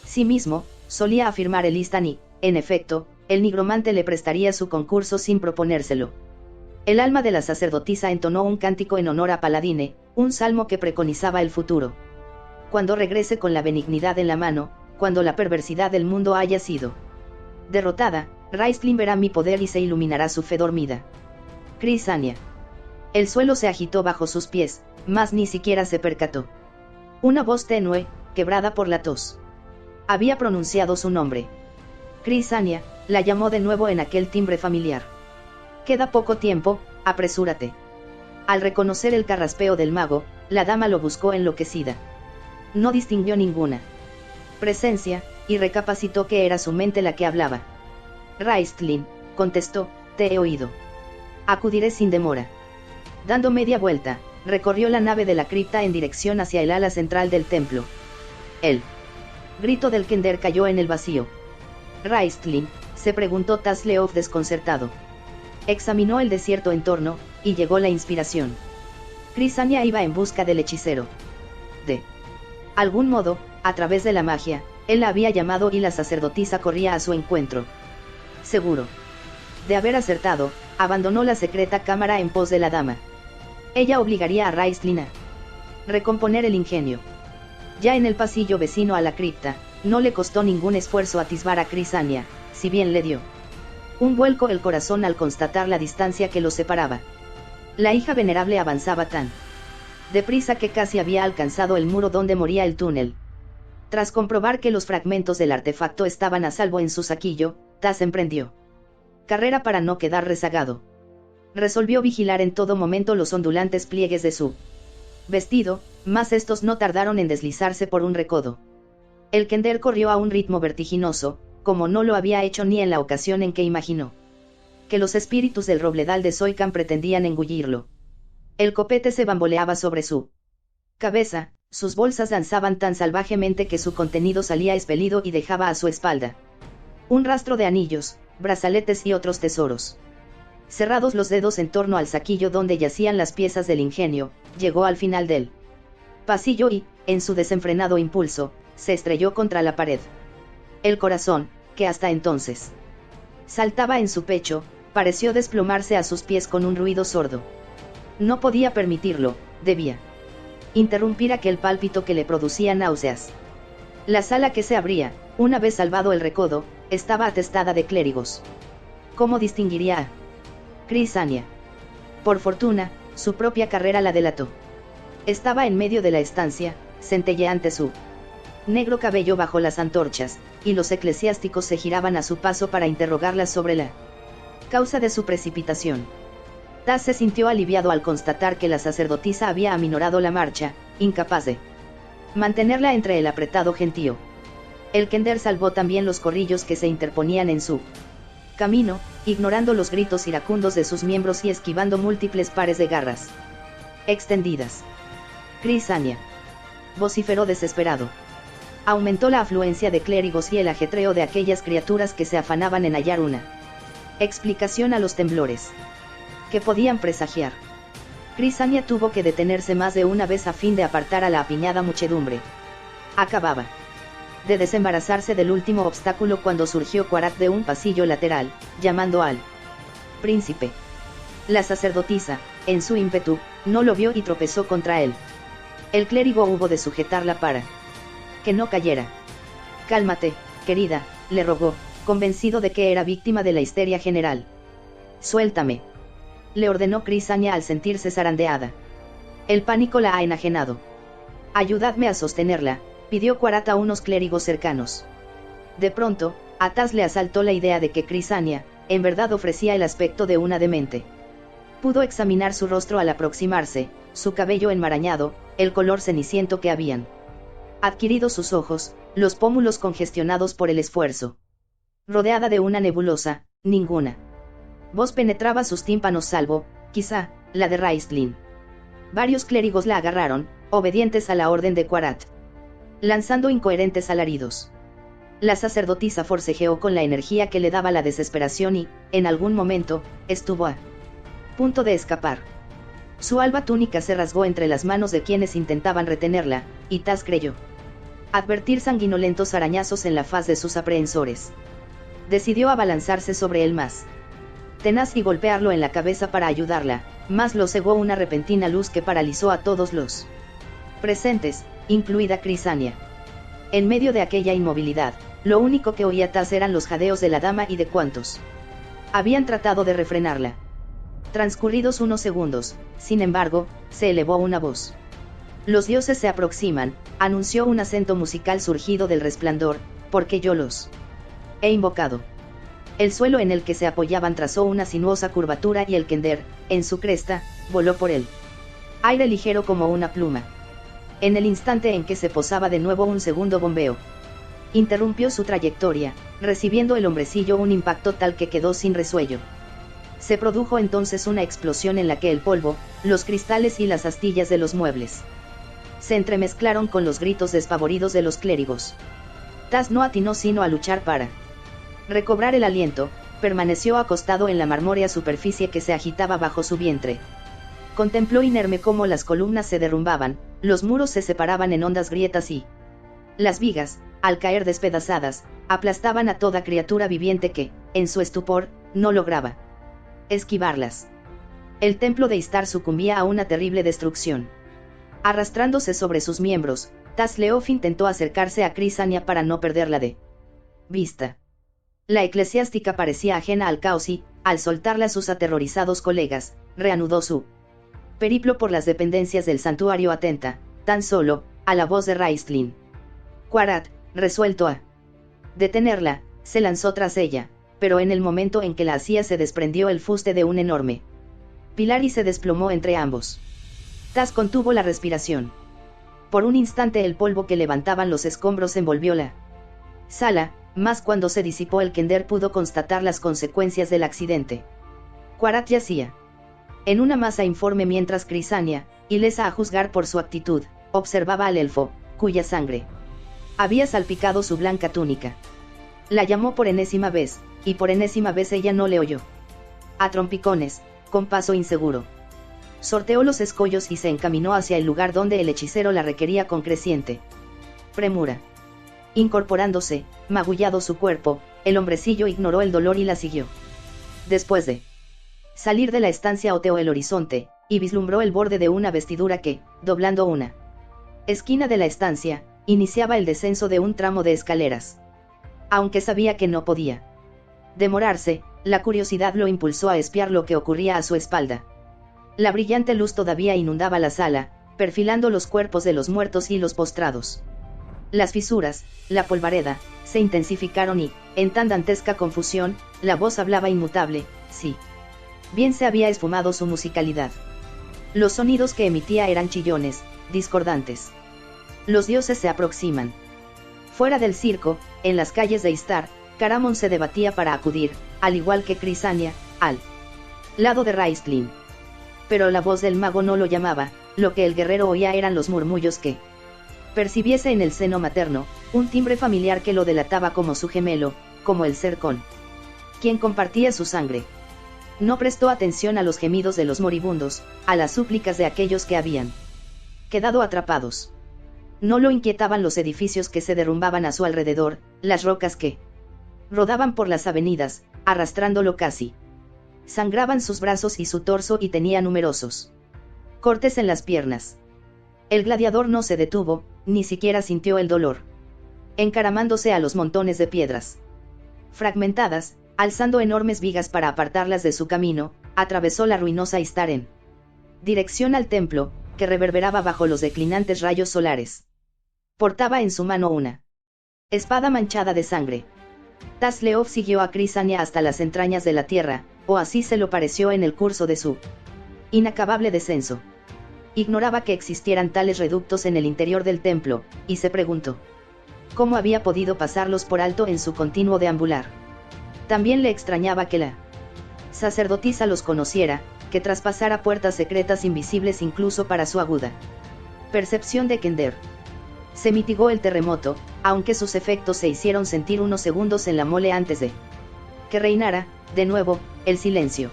sí mismo, solía afirmar Elistan y, en efecto, el nigromante le prestaría su concurso sin proponérselo. El alma de la sacerdotisa entonó un cántico en honor a Paladine, un salmo que preconizaba el futuro. Cuando regrese con la benignidad en la mano, cuando la perversidad del mundo haya sido derrotada, Raistlin verá mi poder y se iluminará su fe dormida. Crisania. El suelo se agitó bajo sus pies, mas ni siquiera se percató. Una voz tenue, quebrada por la tos, había pronunciado su nombre. Crisania, la llamó de nuevo en aquel timbre familiar. Queda poco tiempo, apresúrate. Al reconocer el carraspeo del mago, la dama lo buscó enloquecida. No distinguió ninguna presencia, y recapacitó que era su mente la que hablaba. Raistlin, contestó, te he oído. Acudiré sin demora. Dando media vuelta, recorrió la nave de la cripta en dirección hacia el ala central del templo. El grito del Kender cayó en el vacío. Raistlin, se preguntó Tasleov desconcertado. Examinó el desierto en torno, y llegó la inspiración. Crisania iba en busca del hechicero. De algún modo, a través de la magia, él la había llamado y la sacerdotisa corría a su encuentro. Seguro de haber acertado, abandonó la secreta cámara en pos de la dama. Ella obligaría a Raistlin a recomponer el ingenio. Ya en el pasillo vecino a la cripta, no le costó ningún esfuerzo atisbar a Crisania, si bien le dio un vuelco el corazón al constatar la distancia que los separaba. La hija venerable avanzaba tan deprisa que casi había alcanzado el muro donde moría el túnel. Tras comprobar que los fragmentos del artefacto estaban a salvo en su saquillo, Tas emprendió carrera para no quedar rezagado. Resolvió vigilar en todo momento los ondulantes pliegues de su vestido, mas estos no tardaron en deslizarse por un recodo. El Kender corrió a un ritmo vertiginoso, como no lo había hecho ni en la ocasión en que imaginó que los espíritus del robledal de Soikan pretendían engullirlo. El copete se bamboleaba sobre su cabeza, sus bolsas danzaban tan salvajemente que su contenido salía expelido y dejaba a su espalda un rastro de anillos, brazaletes y otros tesoros. Cerrados los dedos en torno al saquillo donde yacían las piezas del ingenio, llegó al final del pasillo y, en su desenfrenado impulso, se estrelló contra la pared. El corazón, que hasta entonces saltaba en su pecho, pareció desplomarse a sus pies con un ruido sordo. No podía permitirlo, debía interrumpir aquel pálpito que le producía náuseas. La sala que se abría, una vez salvado el recodo, estaba atestada de clérigos. ¿Cómo distinguiría a Crisania? Por fortuna, su propia carrera la delató. Estaba en medio de la estancia, centelleante su negro cabello bajo las antorchas, y los eclesiásticos se giraban a su paso para interrogarla sobre la causa de su precipitación. Tas se sintió aliviado al constatar que la sacerdotisa había aminorado la marcha, incapaz de mantenerla entre el apretado gentío. El kender salvó también los corrillos que se interponían en su camino, ignorando los gritos iracundos de sus miembros y esquivando múltiples pares de garras extendidas. Crisania, vociferó desesperado. Aumentó la afluencia de clérigos y el ajetreo de aquellas criaturas que se afanaban en hallar una explicación a los temblores que podían presagiar. Crisania tuvo que detenerse más de una vez a fin de apartar a la apiñada muchedumbre. Acababa de desembarazarse del último obstáculo cuando surgió Quarath de un pasillo lateral, llamando al príncipe. La sacerdotisa, en su ímpetu, no lo vio y tropezó contra él. El clérigo hubo de sujetarla para que no cayera. Cálmate, querida, le rogó, convencido de que era víctima de la histeria general. Suéltame, le ordenó Crisania al sentirse zarandeada. El pánico la ha enajenado. Ayudadme a sostenerla, pidió Quarath a unos clérigos cercanos. De pronto, a Tas le asaltó la idea de que Crisania, en verdad ofrecía el aspecto de una demente. Pudo examinar su rostro al aproximarse, su cabello enmarañado, el color ceniciento que habían adquirido sus ojos, los pómulos congestionados por el esfuerzo. Rodeada de una nebulosa, ninguna voz penetraba sus tímpanos salvo, quizá, la de Raistlin. Varios clérigos la agarraron, obedientes a la orden de Quarath, lanzando incoherentes alaridos. La sacerdotisa forcejeó con la energía que le daba la desesperación y, en algún momento, estuvo a punto de escapar. Su alba túnica se rasgó entre las manos de quienes intentaban retenerla, y Tas creyó advertir sanguinolentos arañazos en la faz de sus aprehensores. Decidió abalanzarse sobre él más tenaz y golpearlo en la cabeza para ayudarla, mas lo cegó una repentina luz que paralizó a todos los presentes, incluida Crisania. En medio de aquella inmovilidad, lo único que oía Tas eran los jadeos de la dama y de cuantos habían tratado de refrenarla. Transcurridos unos segundos, sin embargo, se elevó una voz. Los dioses se aproximan, anunció un acento musical surgido del resplandor, porque yo los he invocado. El suelo en el que se apoyaban trazó una sinuosa curvatura y el kender, en su cresta, voló por él. Aire ligero como una pluma. En el instante en que se posaba de nuevo un segundo bombeo, interrumpió su trayectoria, recibiendo el hombrecillo un impacto tal que quedó sin resuello. Se produjo entonces una explosión en la que el polvo, los cristales y las astillas de los muebles se entremezclaron con los gritos despavoridos de los clérigos. Tas no atinó sino a luchar para recobrar el aliento, permaneció acostado en la marmórea superficie que se agitaba bajo su vientre. Contempló inerme cómo las columnas se derrumbaban, los muros se separaban en hondas grietas y las vigas, al caer despedazadas, aplastaban a toda criatura viviente que, en su estupor, no lograba esquivarlas. El templo de Istar sucumbía a una terrible destrucción. Arrastrándose sobre sus miembros, Tasleof intentó acercarse a Crisania para no perderla de vista. La eclesiástica parecía ajena al caos y, al soltarla a sus aterrorizados colegas, reanudó su periplo por las dependencias del santuario atenta, tan solo, a la voz de Raistlin. Quarath, resuelto a detenerla, se lanzó tras ella, pero en el momento en que la hacía se desprendió el fuste de un enorme pilar y se desplomó entre ambos. Tas contuvo la respiración. Por un instante el polvo que levantaban los escombros envolvió la sala, mas cuando se disipó el kender pudo constatar las consecuencias del accidente. Quarath yacía en una masa informe mientras Crisania, ilesa a juzgar por su actitud, observaba al elfo, cuya sangre había salpicado su blanca túnica. La llamó por enésima vez, y por enésima vez ella no le oyó. A trompicones, con paso inseguro, sorteó los escollos y se encaminó hacia el lugar donde el hechicero la requería con creciente premura. Incorporándose, magullado su cuerpo, el hombrecillo ignoró el dolor y la siguió. Después de salir de la estancia oteó el horizonte, y vislumbró el borde de una vestidura que, doblando una esquina de la estancia, iniciaba el descenso de un tramo de escaleras. Aunque sabía que no podía demorarse, la curiosidad lo impulsó a espiar lo que ocurría a su espalda. La brillante luz todavía inundaba la sala, perfilando los cuerpos de los muertos y los postrados. Las fisuras, la polvareda, se intensificaron y, en tan dantesca confusión, la voz hablaba inmutable, sí. Bien se había esfumado su musicalidad. Los sonidos que emitía eran chillones, discordantes. Los dioses se aproximan. Fuera del circo, en las calles de Istar, Caramon se debatía para acudir, al igual que Crisania, al lado de Raistlin. Pero la voz del mago no lo llamaba, lo que el guerrero oía eran los murmullos que percibiese en el seno materno, un timbre familiar que lo delataba como su gemelo, como el ser con quien compartía su sangre. No prestó atención a los gemidos de los moribundos, a las súplicas de aquellos que habían quedado atrapados. No lo inquietaban los edificios que se derrumbaban a su alrededor, las rocas que rodaban por las avenidas, arrastrándolo casi. Sangraban sus brazos y su torso y tenía numerosos cortes en las piernas. El gladiador no se detuvo, ni siquiera sintió el dolor. Encaramándose a los montones de piedras fragmentadas, alzando enormes vigas para apartarlas de su camino, atravesó la ruinosa Istar en dirección al templo, que reverberaba bajo los declinantes rayos solares. Portaba en su mano una espada manchada de sangre. Tasleov siguió a Crisania hasta las entrañas de la tierra, o así se lo pareció en el curso de su inacabable descenso. Ignoraba que existieran tales reductos en el interior del templo, y se preguntó cómo había podido pasarlos por alto en su continuo deambular. También le extrañaba que la sacerdotisa los conociera, que traspasara puertas secretas invisibles incluso para su aguda percepción de Kender. Se mitigó el terremoto, aunque sus efectos se hicieron sentir unos segundos en la mole antes de que reinara, de nuevo, el silencio.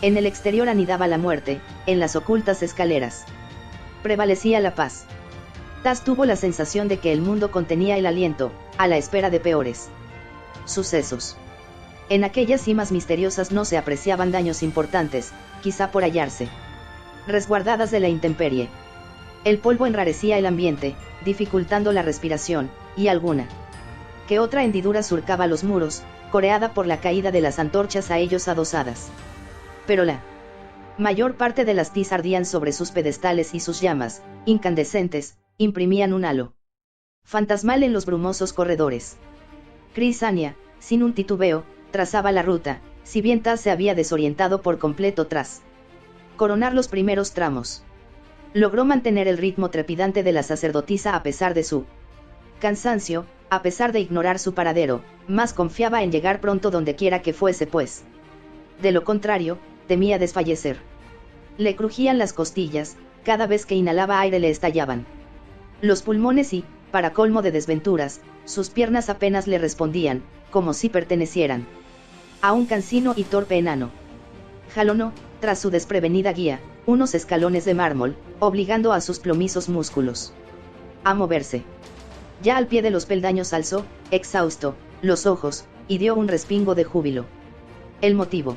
En el exterior anidaba la muerte, en las ocultas escaleras prevalecía la paz. Tas tuvo la sensación de que el mundo contenía el aliento, a la espera de peores sucesos. En aquellas cimas misteriosas no se apreciaban daños importantes, quizá por hallarse resguardadas de la intemperie. El polvo enrarecía el ambiente, dificultando la respiración, y alguna que otra hendidura surcaba los muros, coreada por la caída de las antorchas a ellos adosadas. Pero la mayor parte de las tis ardían sobre sus pedestales y sus llamas, incandescentes, imprimían un halo fantasmal en los brumosos corredores. Crisania, sin un titubeo, trazaba la ruta, si bien Tas se había desorientado por completo tras coronar los primeros tramos. Logró mantener el ritmo trepidante de la sacerdotisa a pesar de su cansancio, a pesar de ignorar su paradero, más confiaba en llegar pronto donde quiera que fuese pues. De lo contrario, temía desfallecer. Le crujían las costillas, cada vez que inhalaba aire le estallaban los pulmones y, para colmo de desventuras, sus piernas apenas le respondían, como si pertenecieran a un cansino y torpe enano. Jalonó, tras su desprevenida guía, unos escalones de mármol, obligando a sus plomizos músculos a moverse. Ya al pie de los peldaños alzó, exhausto, los ojos, y dio un respingo de júbilo. El motivo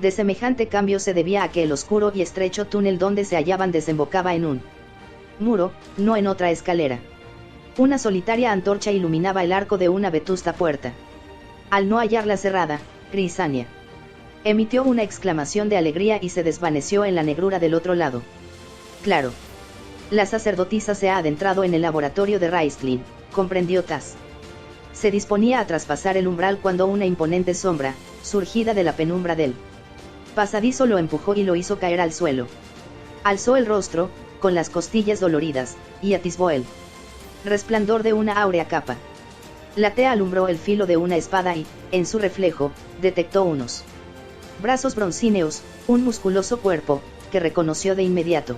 de semejante cambio se debía a que el oscuro y estrecho túnel donde se hallaban desembocaba en un muro, no en otra escalera. Una solitaria antorcha iluminaba el arco de una vetusta puerta. Al no hallarla cerrada, Crisania emitió una exclamación de alegría y se desvaneció en la negrura del otro lado. Claro. La sacerdotisa se ha adentrado en el laboratorio de Raistlin, comprendió Tas. Se disponía a traspasar el umbral cuando una imponente sombra, surgida de la penumbra del pasadizo, lo empujó y lo hizo caer al suelo. Alzó el rostro, con las costillas doloridas, y atisbó el resplandor de una áurea capa. La tea alumbró el filo de una espada y, en su reflejo, detectó unos brazos broncíneos, un musculoso cuerpo, que reconoció de inmediato.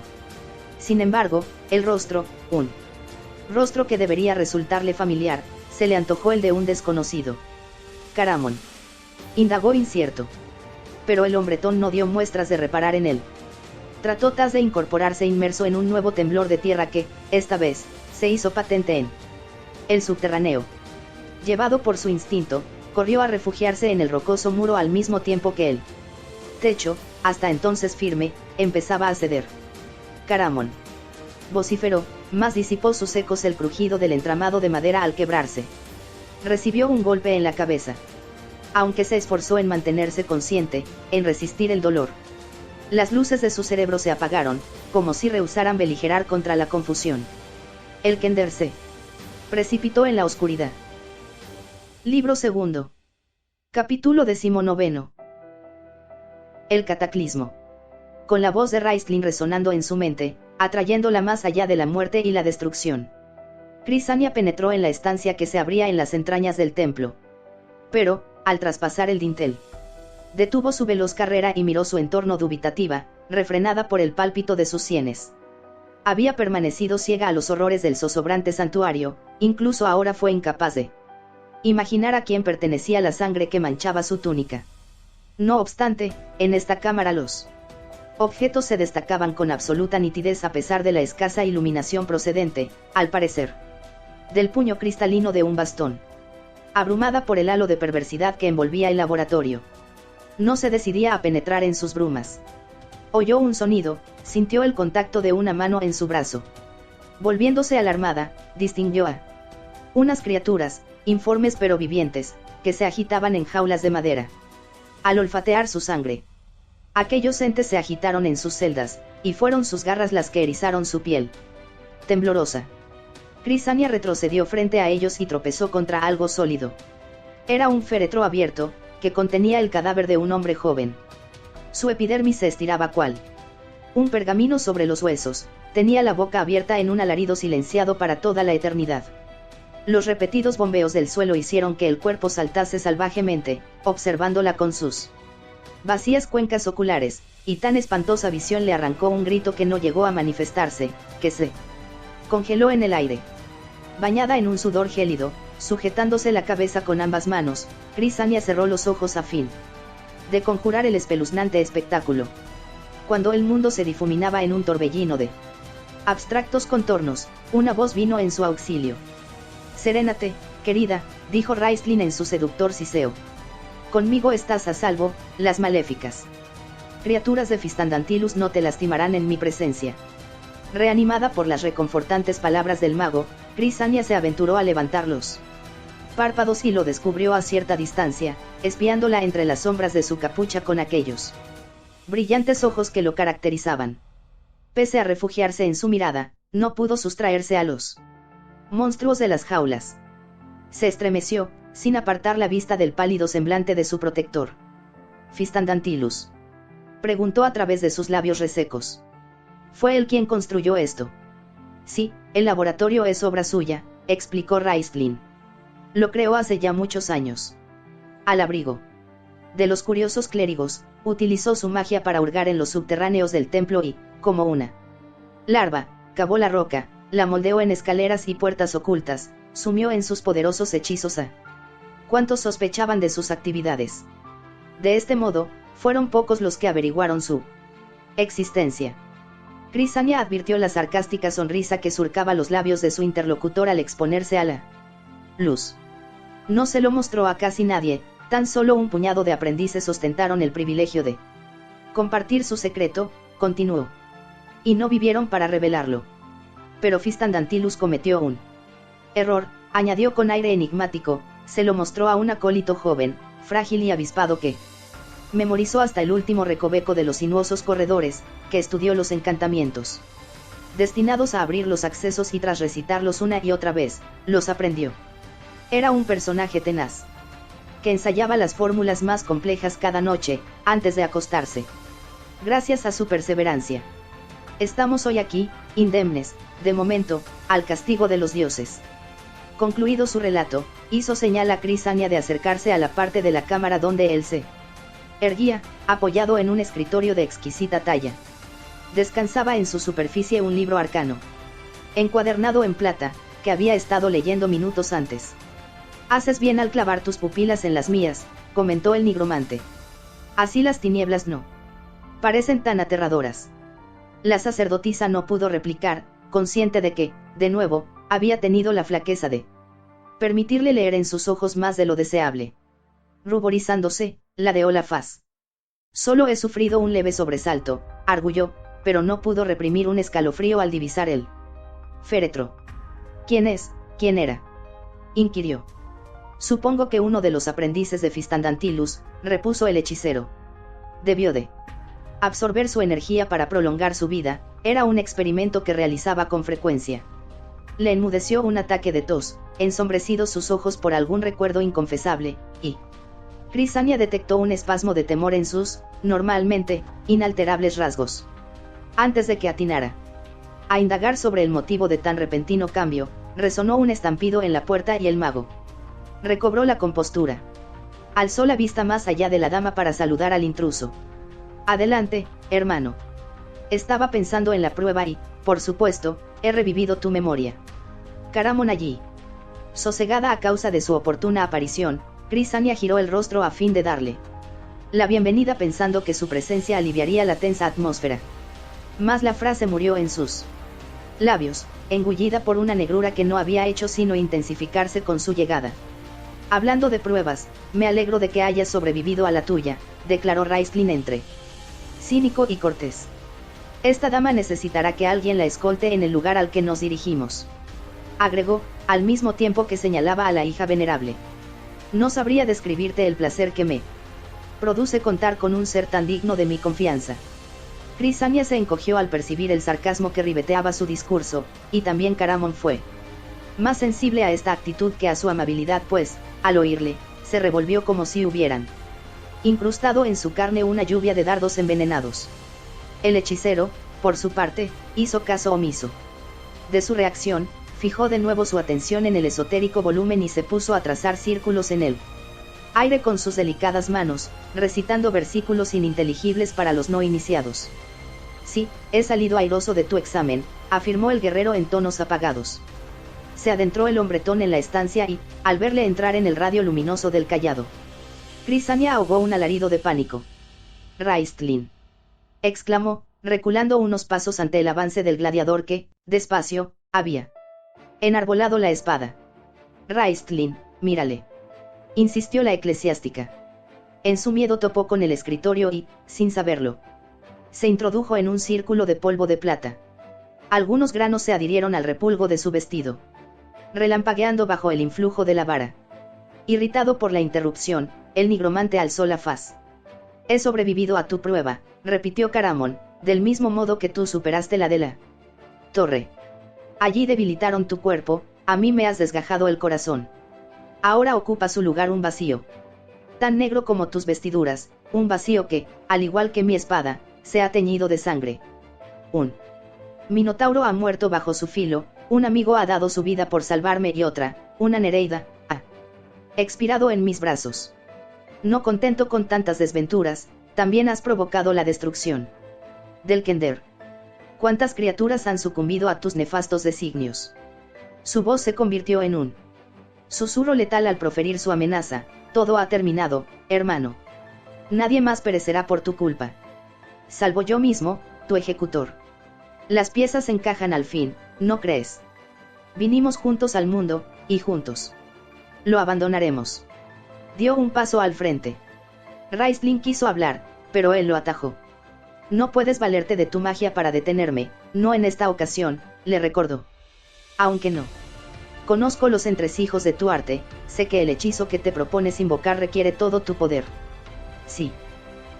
Sin embargo, el rostro, un rostro que debería resultarle familiar, se le antojó el de un desconocido. Caramon, indagó incierto. Pero el hombretón no dio muestras de reparar en él. Trató Tas de incorporarse inmerso en un nuevo temblor de tierra que, esta vez, se hizo patente en el subterráneo. Llevado por su instinto, corrió a refugiarse en el rocoso muro al mismo tiempo que él. techo, hasta entonces firme, empezaba a ceder. Caramón. Vociferó, mas disipó sus ecos el crujido del entramado de madera al quebrarse. Recibió un golpe en la cabeza. Aunque se esforzó en mantenerse consciente, en resistir el dolor. Las luces de su cerebro se apagaron, como si rehusaran beligerar contra la confusión. El Kender se precipitó en la oscuridad. Libro segundo. Capítulo 19. El cataclismo. Con la voz de Raistlin resonando en su mente, atrayéndola más allá de la muerte y la destrucción. Crisania penetró en la estancia que se abría en las entrañas del templo. Pero, al traspasar el dintel, detuvo su veloz carrera y miró su entorno dubitativa, refrenada por el pálpito de sus sienes. Había permanecido ciega a los horrores del zozobrante santuario, incluso ahora fue incapaz de imaginar a quién pertenecía la sangre que manchaba su túnica. No obstante, en esta cámara los objetos se destacaban con absoluta nitidez a pesar de la escasa iluminación procedente, al parecer, del puño cristalino de un bastón. Abrumada por el halo de perversidad que envolvía el laboratorio, no se decidía a penetrar en sus brumas. Oyó un sonido, sintió el contacto de una mano en su brazo. Volviéndose alarmada, distinguió a unas criaturas, informes pero vivientes, que se agitaban en jaulas de madera. Al olfatear su sangre, aquellos entes se agitaron en sus celdas, y fueron sus garras las que erizaron su piel temblorosa. Crisania retrocedió frente a ellos y tropezó contra algo sólido. Era un féretro abierto, que contenía el cadáver de un hombre joven. Su epidermis se estiraba cual un pergamino sobre los huesos, tenía la boca abierta en un alarido silenciado para toda la eternidad. Los repetidos bombeos del suelo hicieron que el cuerpo saltase salvajemente, observándola con sus vacías cuencas oculares, y tan espantosa visión le arrancó un grito que no llegó a manifestarse, que se congeló en el aire. Bañada en un sudor gélido, sujetándose la cabeza con ambas manos, Crisania cerró los ojos a fin de conjurar el espeluznante espectáculo. Cuando el mundo se difuminaba en un torbellino de abstractos contornos, una voz vino en su auxilio. «Serénate, querida», dijo Raistlin en su seductor siseo. «Conmigo estás a salvo, las maléficas criaturas de Fistandantilus no te lastimarán en mi presencia». Reanimada por las reconfortantes palabras del mago, Crisania se aventuró a levantar los párpados y lo descubrió a cierta distancia, espiándola entre las sombras de su capucha con aquellos brillantes ojos que lo caracterizaban. Pese a refugiarse en su mirada, no pudo sustraerse a los monstruos de las jaulas. Se estremeció, sin apartar la vista del pálido semblante de su protector. «¿Fistandantilus?», preguntó a través de sus labios resecos. «¿Fue él quien construyó esto?». «Sí, el laboratorio es obra suya», explicó Raistlin. «Lo creó hace ya muchos años. Al abrigo de los curiosos clérigos, utilizó su magia para hurgar en los subterráneos del templo y, como una larva, cavó la roca, la moldeó en escaleras y puertas ocultas, sumió en sus poderosos hechizos a cuantos sospechaban de sus actividades. De este modo, fueron pocos los que averiguaron su existencia». Crisania advirtió la sarcástica sonrisa que surcaba los labios de su interlocutor al exponerse a la luz. No se lo mostró a casi nadie, tan solo un puñado de aprendices ostentaron el privilegio de compartir su secreto, continuó. Y no vivieron para revelarlo. Pero Fistandantilus cometió un error, añadió con aire enigmático, se lo mostró a un acólito joven, frágil y avispado que memorizó hasta el último recoveco de los sinuosos corredores, que estudió los encantamientos destinados a abrir los accesos y tras recitarlos una y otra vez, los aprendió. Era un personaje tenaz, que ensayaba las fórmulas más complejas cada noche, antes de acostarse. Gracias a su perseverancia, estamos hoy aquí, indemnes, de momento, al castigo de los dioses. Concluido su relato, hizo señal a Crisania de acercarse a la parte de la cámara donde él se erguía, apoyado en un escritorio de exquisita talla. Descansaba en su superficie un libro arcano, encuadernado en plata, que había estado leyendo minutos antes. «Haces bien al clavar tus pupilas en las mías», comentó el nigromante. «Así las tinieblas no parecen tan aterradoras». La sacerdotisa no pudo replicar, consciente de que, de nuevo, había tenido la flaqueza de permitirle leer en sus ojos más de lo deseable. Ruborizándose, ladeó la faz. Solo he sufrido un leve sobresalto, arguyó, pero no pudo reprimir un escalofrío al divisar el féretro. ¿Quién es? ¿Quién era?, inquirió. Supongo que uno de los aprendices de Fistandantilus, repuso el hechicero. Debió de absorber su energía para prolongar su vida, era un experimento que realizaba con frecuencia. Le enmudeció un ataque de tos, ensombrecidos sus ojos por algún recuerdo inconfesable, y Crisania detectó un espasmo de temor en sus, normalmente, inalterables rasgos. Antes de que atinara a indagar sobre el motivo de tan repentino cambio, resonó un estampido en la puerta y el mago recobró la compostura. Alzó la vista más allá de la dama para saludar al intruso. Adelante, hermano. Estaba pensando en la prueba y, por supuesto, he revivido tu memoria. Caramon allí. Sosegada a causa de su oportuna aparición, Crisania giró el rostro a fin de darle la bienvenida pensando que su presencia aliviaría la tensa atmósfera. Mas la frase murió en sus labios, engullida por una negrura que no había hecho sino intensificarse con su llegada. Hablando de pruebas, me alegro de que hayas sobrevivido a la tuya, declaró Raistlin entre cínico y cortés. Esta dama necesitará que alguien la escolte en el lugar al que nos dirigimos, agregó, al mismo tiempo que señalaba a la hija venerable. No sabría describirte el placer que me produce contar con un ser tan digno de mi confianza. Crisania se encogió al percibir el sarcasmo que ribeteaba su discurso, y también Caramon fue más sensible a esta actitud que a su amabilidad, pues, al oírle, se revolvió como si hubieran incrustado en su carne una lluvia de dardos envenenados. El hechicero, por su parte, hizo caso omiso de su reacción, fijó de nuevo su atención en el esotérico volumen y se puso a trazar círculos en el aire con sus delicadas manos, recitando versículos ininteligibles para los no iniciados. Sí, he salido airoso de tu examen, afirmó el guerrero en tonos apagados. Se adentró el hombretón en la estancia y, al verle entrar en el radio luminoso del cayado, Crisania ahogó un alarido de pánico. Raistlin, exclamó, reculando unos pasos ante el avance del gladiador que, despacio, había enarbolado la espada. Raistlin, mírale, insistió la eclesiástica. En su miedo topó con el escritorio y, sin saberlo, se introdujo en un círculo de polvo de plata. Algunos granos se adhirieron al repulgo de su vestido, relampagueando bajo el influjo de la vara. Irritado por la interrupción, el nigromante alzó la faz. He sobrevivido a tu prueba, repitió Caramon, del mismo modo que tú superaste la de la torre. Allí debilitaron tu cuerpo, a mí me has desgajado el corazón. Ahora ocupa su lugar un vacío tan negro como tus vestiduras, un vacío que, al igual que mi espada, se ha teñido de sangre. Un minotauro ha muerto bajo su filo, un amigo ha dado su vida por salvarme y otra, una nereida, ha expirado en mis brazos. No contento con tantas desventuras, también has provocado la destrucción del Kender. ¿Cuántas criaturas han sucumbido a tus nefastos designios? Su voz se convirtió en un susurro letal al proferir su amenaza. Todo ha terminado, hermano. Nadie más perecerá por tu culpa. Salvo yo mismo, tu ejecutor. Las piezas encajan al fin, ¿no crees? Vinimos juntos al mundo, y juntos lo abandonaremos. Dio un paso al frente. Raistlin quiso hablar, pero él lo atajó. No puedes valerte de tu magia para detenerme, no en esta ocasión, le recordó. Aunque no conozco los entresijos de tu arte, sé que el hechizo que te propones invocar requiere todo tu poder. Sí.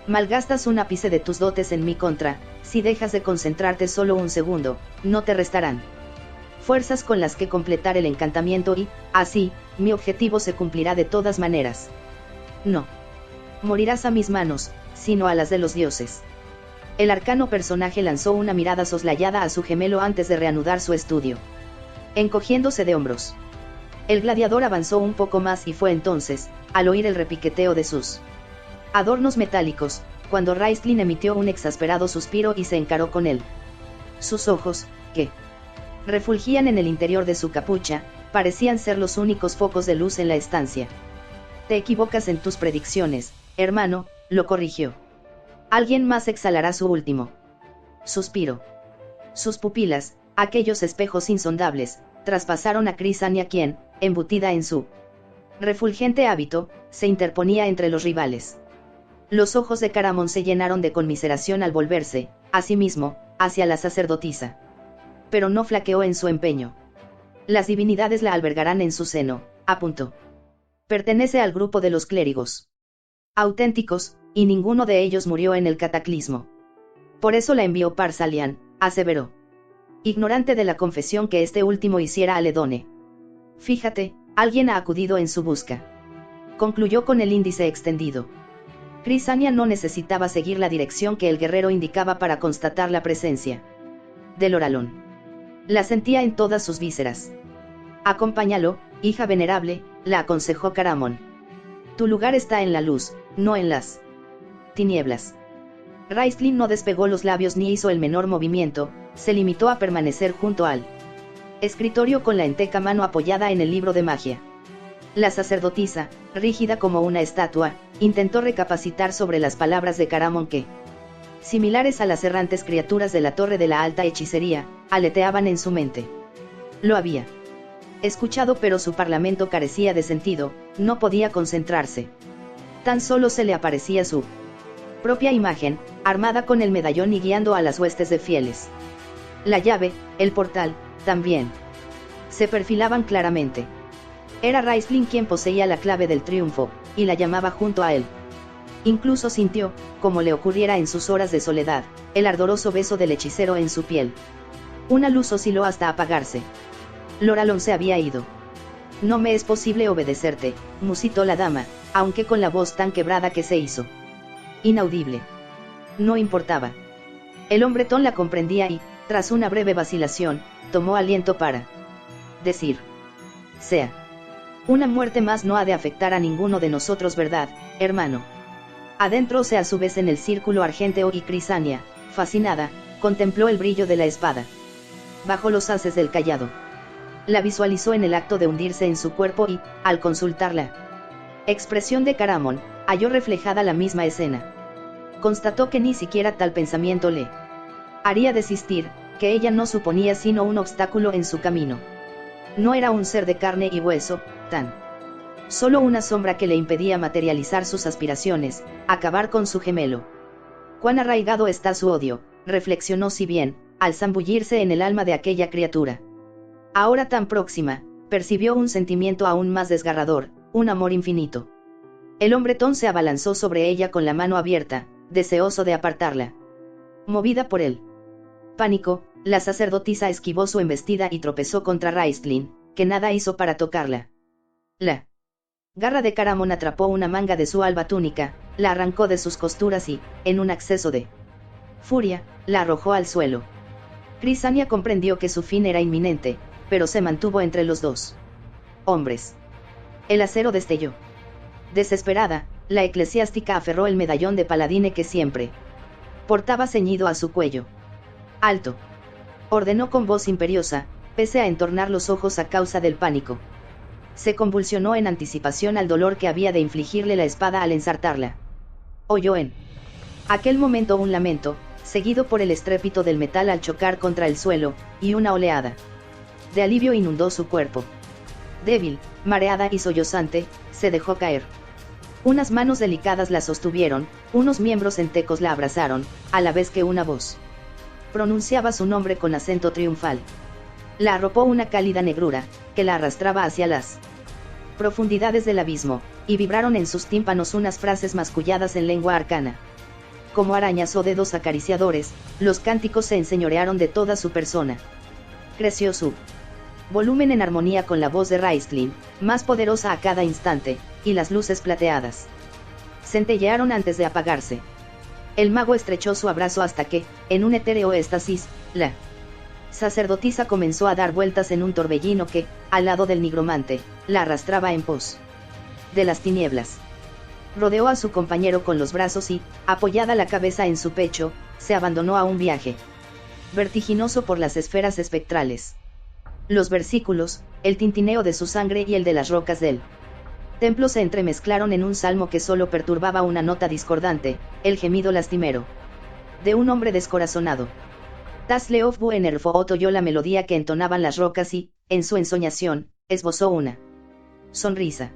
Malgastas un ápice de tus dotes en mi contra, si dejas de concentrarte solo un segundo, no te restarán fuerzas con las que completar el encantamiento y, así, mi objetivo se cumplirá de todas maneras. No morirás a mis manos, sino a las de los dioses. El arcano personaje lanzó una mirada soslayada a su gemelo antes de reanudar su estudio, encogiéndose de hombros. El gladiador avanzó un poco más y fue entonces, al oír el repiqueteo de sus adornos metálicos, cuando Raistlin emitió un exasperado suspiro y se encaró con él. Sus ojos, que refulgían en el interior de su capucha, parecían ser los únicos focos de luz en la estancia. Te equivocas en tus predicciones, hermano, lo corrigió. Alguien más exhalará su último suspiro. Sus pupilas, aquellos espejos insondables, traspasaron a Crisania quien, embutida en su refulgente hábito, se interponía entre los rivales. Los ojos de Caramon se llenaron de conmiseración al volverse, asimismo, hacia la sacerdotisa. Pero no flaqueó en su empeño. Las divinidades la albergarán en su seno, apuntó. Pertenece al grupo de los clérigos auténticos, y ninguno de ellos murió en el cataclismo. Por eso la envió Par-Salian, aseveró. Ignorante de la confesión que este último hiciera a Ledone. Fíjate, alguien ha acudido en su busca. Concluyó con el índice extendido. Crisania no necesitaba seguir la dirección que el guerrero indicaba para constatar la presencia del Oralón. La sentía en todas sus vísceras. Acompáñalo, hija venerable, la aconsejó Caramon. Tu lugar está en la luz, no en las tinieblas. Raistlin no despegó los labios ni hizo el menor movimiento, se limitó a permanecer junto al escritorio con la enteca mano apoyada en el libro de magia. La sacerdotisa, rígida como una estatua, intentó recapacitar sobre las palabras de Caramon que, similares a las errantes criaturas de la torre de la alta hechicería, aleteaban en su mente. Lo había escuchado, pero su parlamento carecía de sentido, no podía concentrarse. Tan solo se le aparecía su propia imagen, armada con el medallón y guiando a las huestes de fieles. La llave, el portal, también se perfilaban claramente. Era Raistlin quien poseía la clave del triunfo, y la llamaba junto a él. Incluso sintió, como le ocurriera en sus horas de soledad, el ardoroso beso del hechicero en su piel. Una luz osciló hasta apagarse. Loralón se había ido. No me es posible obedecerte, musitó la dama, aunque con la voz tan quebrada que se hizo inaudible. No importaba. El hombretón la comprendía y, tras una breve vacilación, tomó aliento para decir: sea. Una muerte más no ha de afectar a ninguno de nosotros, ¿verdad, hermano? Adentróse a su vez en el círculo argénteo y Crisania, fascinada, contempló el brillo de la espada bajo los haces del cayado. La visualizó en el acto de hundirse en su cuerpo y, al consultar la expresión de Caramon, halló reflejada la misma escena. Constató que ni siquiera tal pensamiento le haría desistir, que ella no suponía sino un obstáculo en su camino. No era un ser de carne y hueso, tan solo una sombra que le impedía materializar sus aspiraciones, acabar con su gemelo. Cuán arraigado está su odio, reflexionó, si bien, al zambullirse en el alma de aquella criatura. Ahora tan próxima, percibió un sentimiento aún más desgarrador, un amor infinito. El hombretón se abalanzó sobre ella con la mano abierta, deseoso de apartarla. Movida por él pánico, la sacerdotisa esquivó su embestida y tropezó contra Raistlin, que nada hizo para tocarla. La garra de Caramon atrapó una manga de su alba túnica, la arrancó de sus costuras y, en un acceso de furia, la arrojó al suelo. Crisania comprendió que su fin era inminente, pero se mantuvo entre los dos hombres. El acero destelló. Desesperada, la eclesiástica aferró el medallón de paladine que siempre portaba ceñido a su cuello. «Alto», ordenó con voz imperiosa, pese a entornar los ojos a causa del pánico. Se convulsionó en anticipación al dolor que había de infligirle la espada al ensartarla. Oyó en aquel momento un lamento, seguido por el estrépito del metal al chocar contra el suelo, y una oleada de alivio inundó su cuerpo. Débil, mareada y sollozante, se dejó caer. Unas manos delicadas la sostuvieron, unos miembros entecos la abrazaron, a la vez que una voz pronunciaba su nombre con acento triunfal. La arropó una cálida negrura, que la arrastraba hacia las profundidades del abismo, y vibraron en sus tímpanos unas frases masculladas en lengua arcana. Como arañas o dedos acariciadores, los cánticos se enseñorearon de toda su persona. Creció su volumen en armonía con la voz de Raistlin, más poderosa a cada instante, y las luces plateadas centellearon antes de apagarse. El mago estrechó su abrazo hasta que, en un etéreo éxtasis, la sacerdotisa comenzó a dar vueltas en un torbellino que, al lado del nigromante, la arrastraba en pos de las tinieblas. Rodeó a su compañero con los brazos y, apoyada la cabeza en su pecho, se abandonó a un viaje vertiginoso por las esferas espectrales. Los versículos, el tintineo de su sangre y el de las rocas del templo se entremezclaron en un salmo que solo perturbaba una nota discordante, el gemido lastimero de un hombre descorazonado. Tasleov Buenerfoot oyó la melodía que entonaban las rocas y, en su ensoñación, esbozó una sonrisa.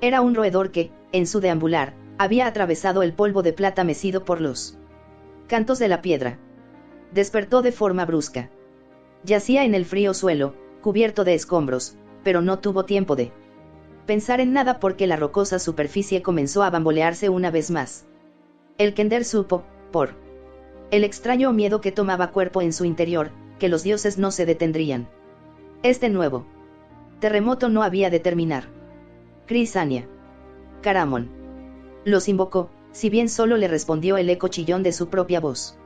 Era un roedor que, en su deambular, Había atravesado el polvo de plata mecido por los cantos de la piedra. Despertó de forma brusca. Yacía en el frío suelo, cubierto de escombros, pero no tuvo tiempo de pensar en nada porque la rocosa superficie comenzó a bambolearse una vez más. El Kender supo, por el extraño miedo que tomaba cuerpo en su interior, que los dioses no se detendrían. Este nuevo terremoto no había de terminar. Crisania. Caramon. Los invocó, si bien solo le respondió el eco chillón de su propia voz,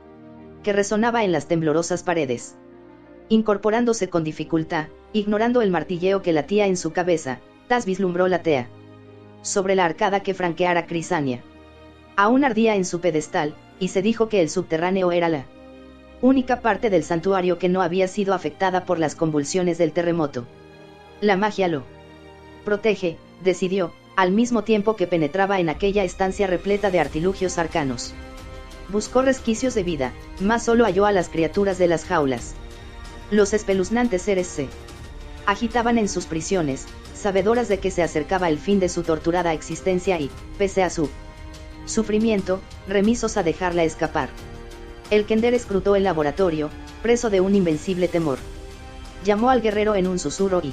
que resonaba en las temblorosas paredes. Incorporándose con dificultad, ignorando el martilleo que latía en su cabeza, Tas vislumbró la tea sobre la arcada que franqueara Crisania. Aún ardía en su pedestal, y se dijo que el subterráneo era la única parte del santuario que no había sido afectada por las convulsiones del terremoto. La magia lo protege, decidió, al mismo tiempo que penetraba en aquella estancia repleta de artilugios arcanos. Buscó resquicios de vida, mas solo halló a las criaturas de las jaulas. Los espeluznantes seres se agitaban en sus prisiones, sabedoras de que se acercaba el fin de su torturada existencia y, pese a su sufrimiento, remisos a dejarla escapar. El Kender escrutó el laboratorio, preso de un invencible temor. Llamó al guerrero en un susurro y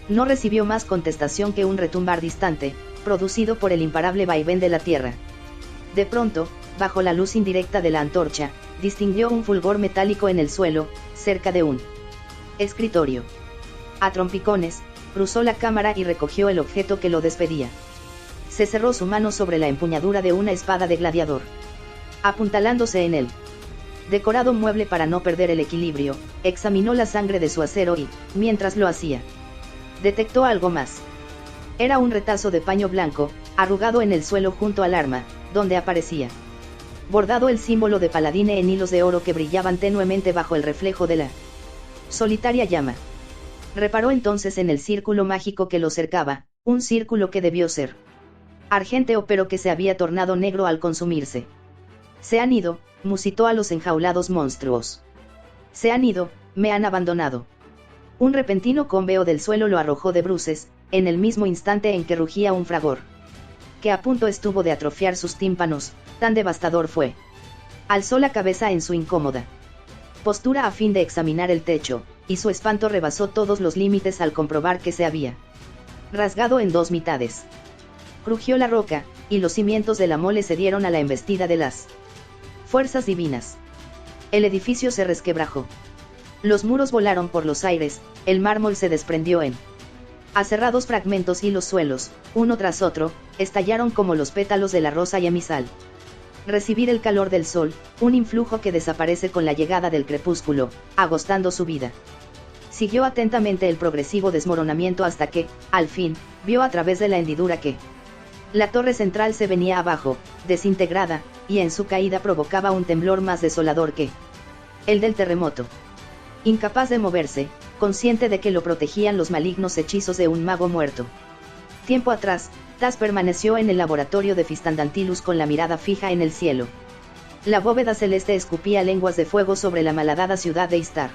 no recibió más contestación que un retumbar distante, producido por el imparable vaivén de la tierra. De pronto, bajo la luz indirecta de la antorcha, distinguió un fulgor metálico en el suelo, cerca de un escritorio. A trompicones, cruzó la cámara y recogió el objeto que lo despedía. Se cerró su mano sobre la empuñadura de una espada de gladiador. Apuntalándose en él decorado mueble para no perder el equilibrio, examinó la sangre de su acero y, mientras lo hacía, detectó algo más. Era un retazo de paño blanco, arrugado en el suelo junto al arma, donde aparecía bordado el símbolo de Paladine en hilos de oro que brillaban tenuemente bajo el reflejo de la solitaria llama. Reparó entonces en el círculo mágico que lo cercaba, un círculo que debió ser argénteo pero que se había tornado negro al consumirse. Se han ido, musitó a los enjaulados monstruos. Se han ido, me han abandonado. Un repentino combeo del suelo lo arrojó de bruces, en el mismo instante en que rugía un fragor, que a punto estuvo de atrofiar sus tímpanos, tan devastador fue. Alzó la cabeza en su incómoda postura a fin de examinar el techo, y su espanto rebasó todos los límites al comprobar que se había rasgado en dos mitades. Crujió la roca, y los cimientos de la mole cedieron a la embestida de las fuerzas divinas. El edificio se resquebrajó. Los muros volaron por los aires, el mármol se desprendió en aserrados fragmentos y los suelos, uno tras otro, estallaron como los pétalos de la rosa yamisal. Recibir el calor del sol, un influjo que desaparece con la llegada del crepúsculo, agostando su vida. Siguió atentamente el progresivo desmoronamiento hasta que, al fin, vio a través de la hendidura que la torre central se venía abajo, desintegrada, y en su caída provocaba un temblor más desolador que el del terremoto. Incapaz de moverse, consciente de que lo protegían los malignos hechizos de un mago muerto. Tiempo atrás, Tas permaneció en el laboratorio de Fistandantilus con la mirada fija en el cielo. La bóveda celeste escupía lenguas de fuego sobre la malhadada ciudad de Istar.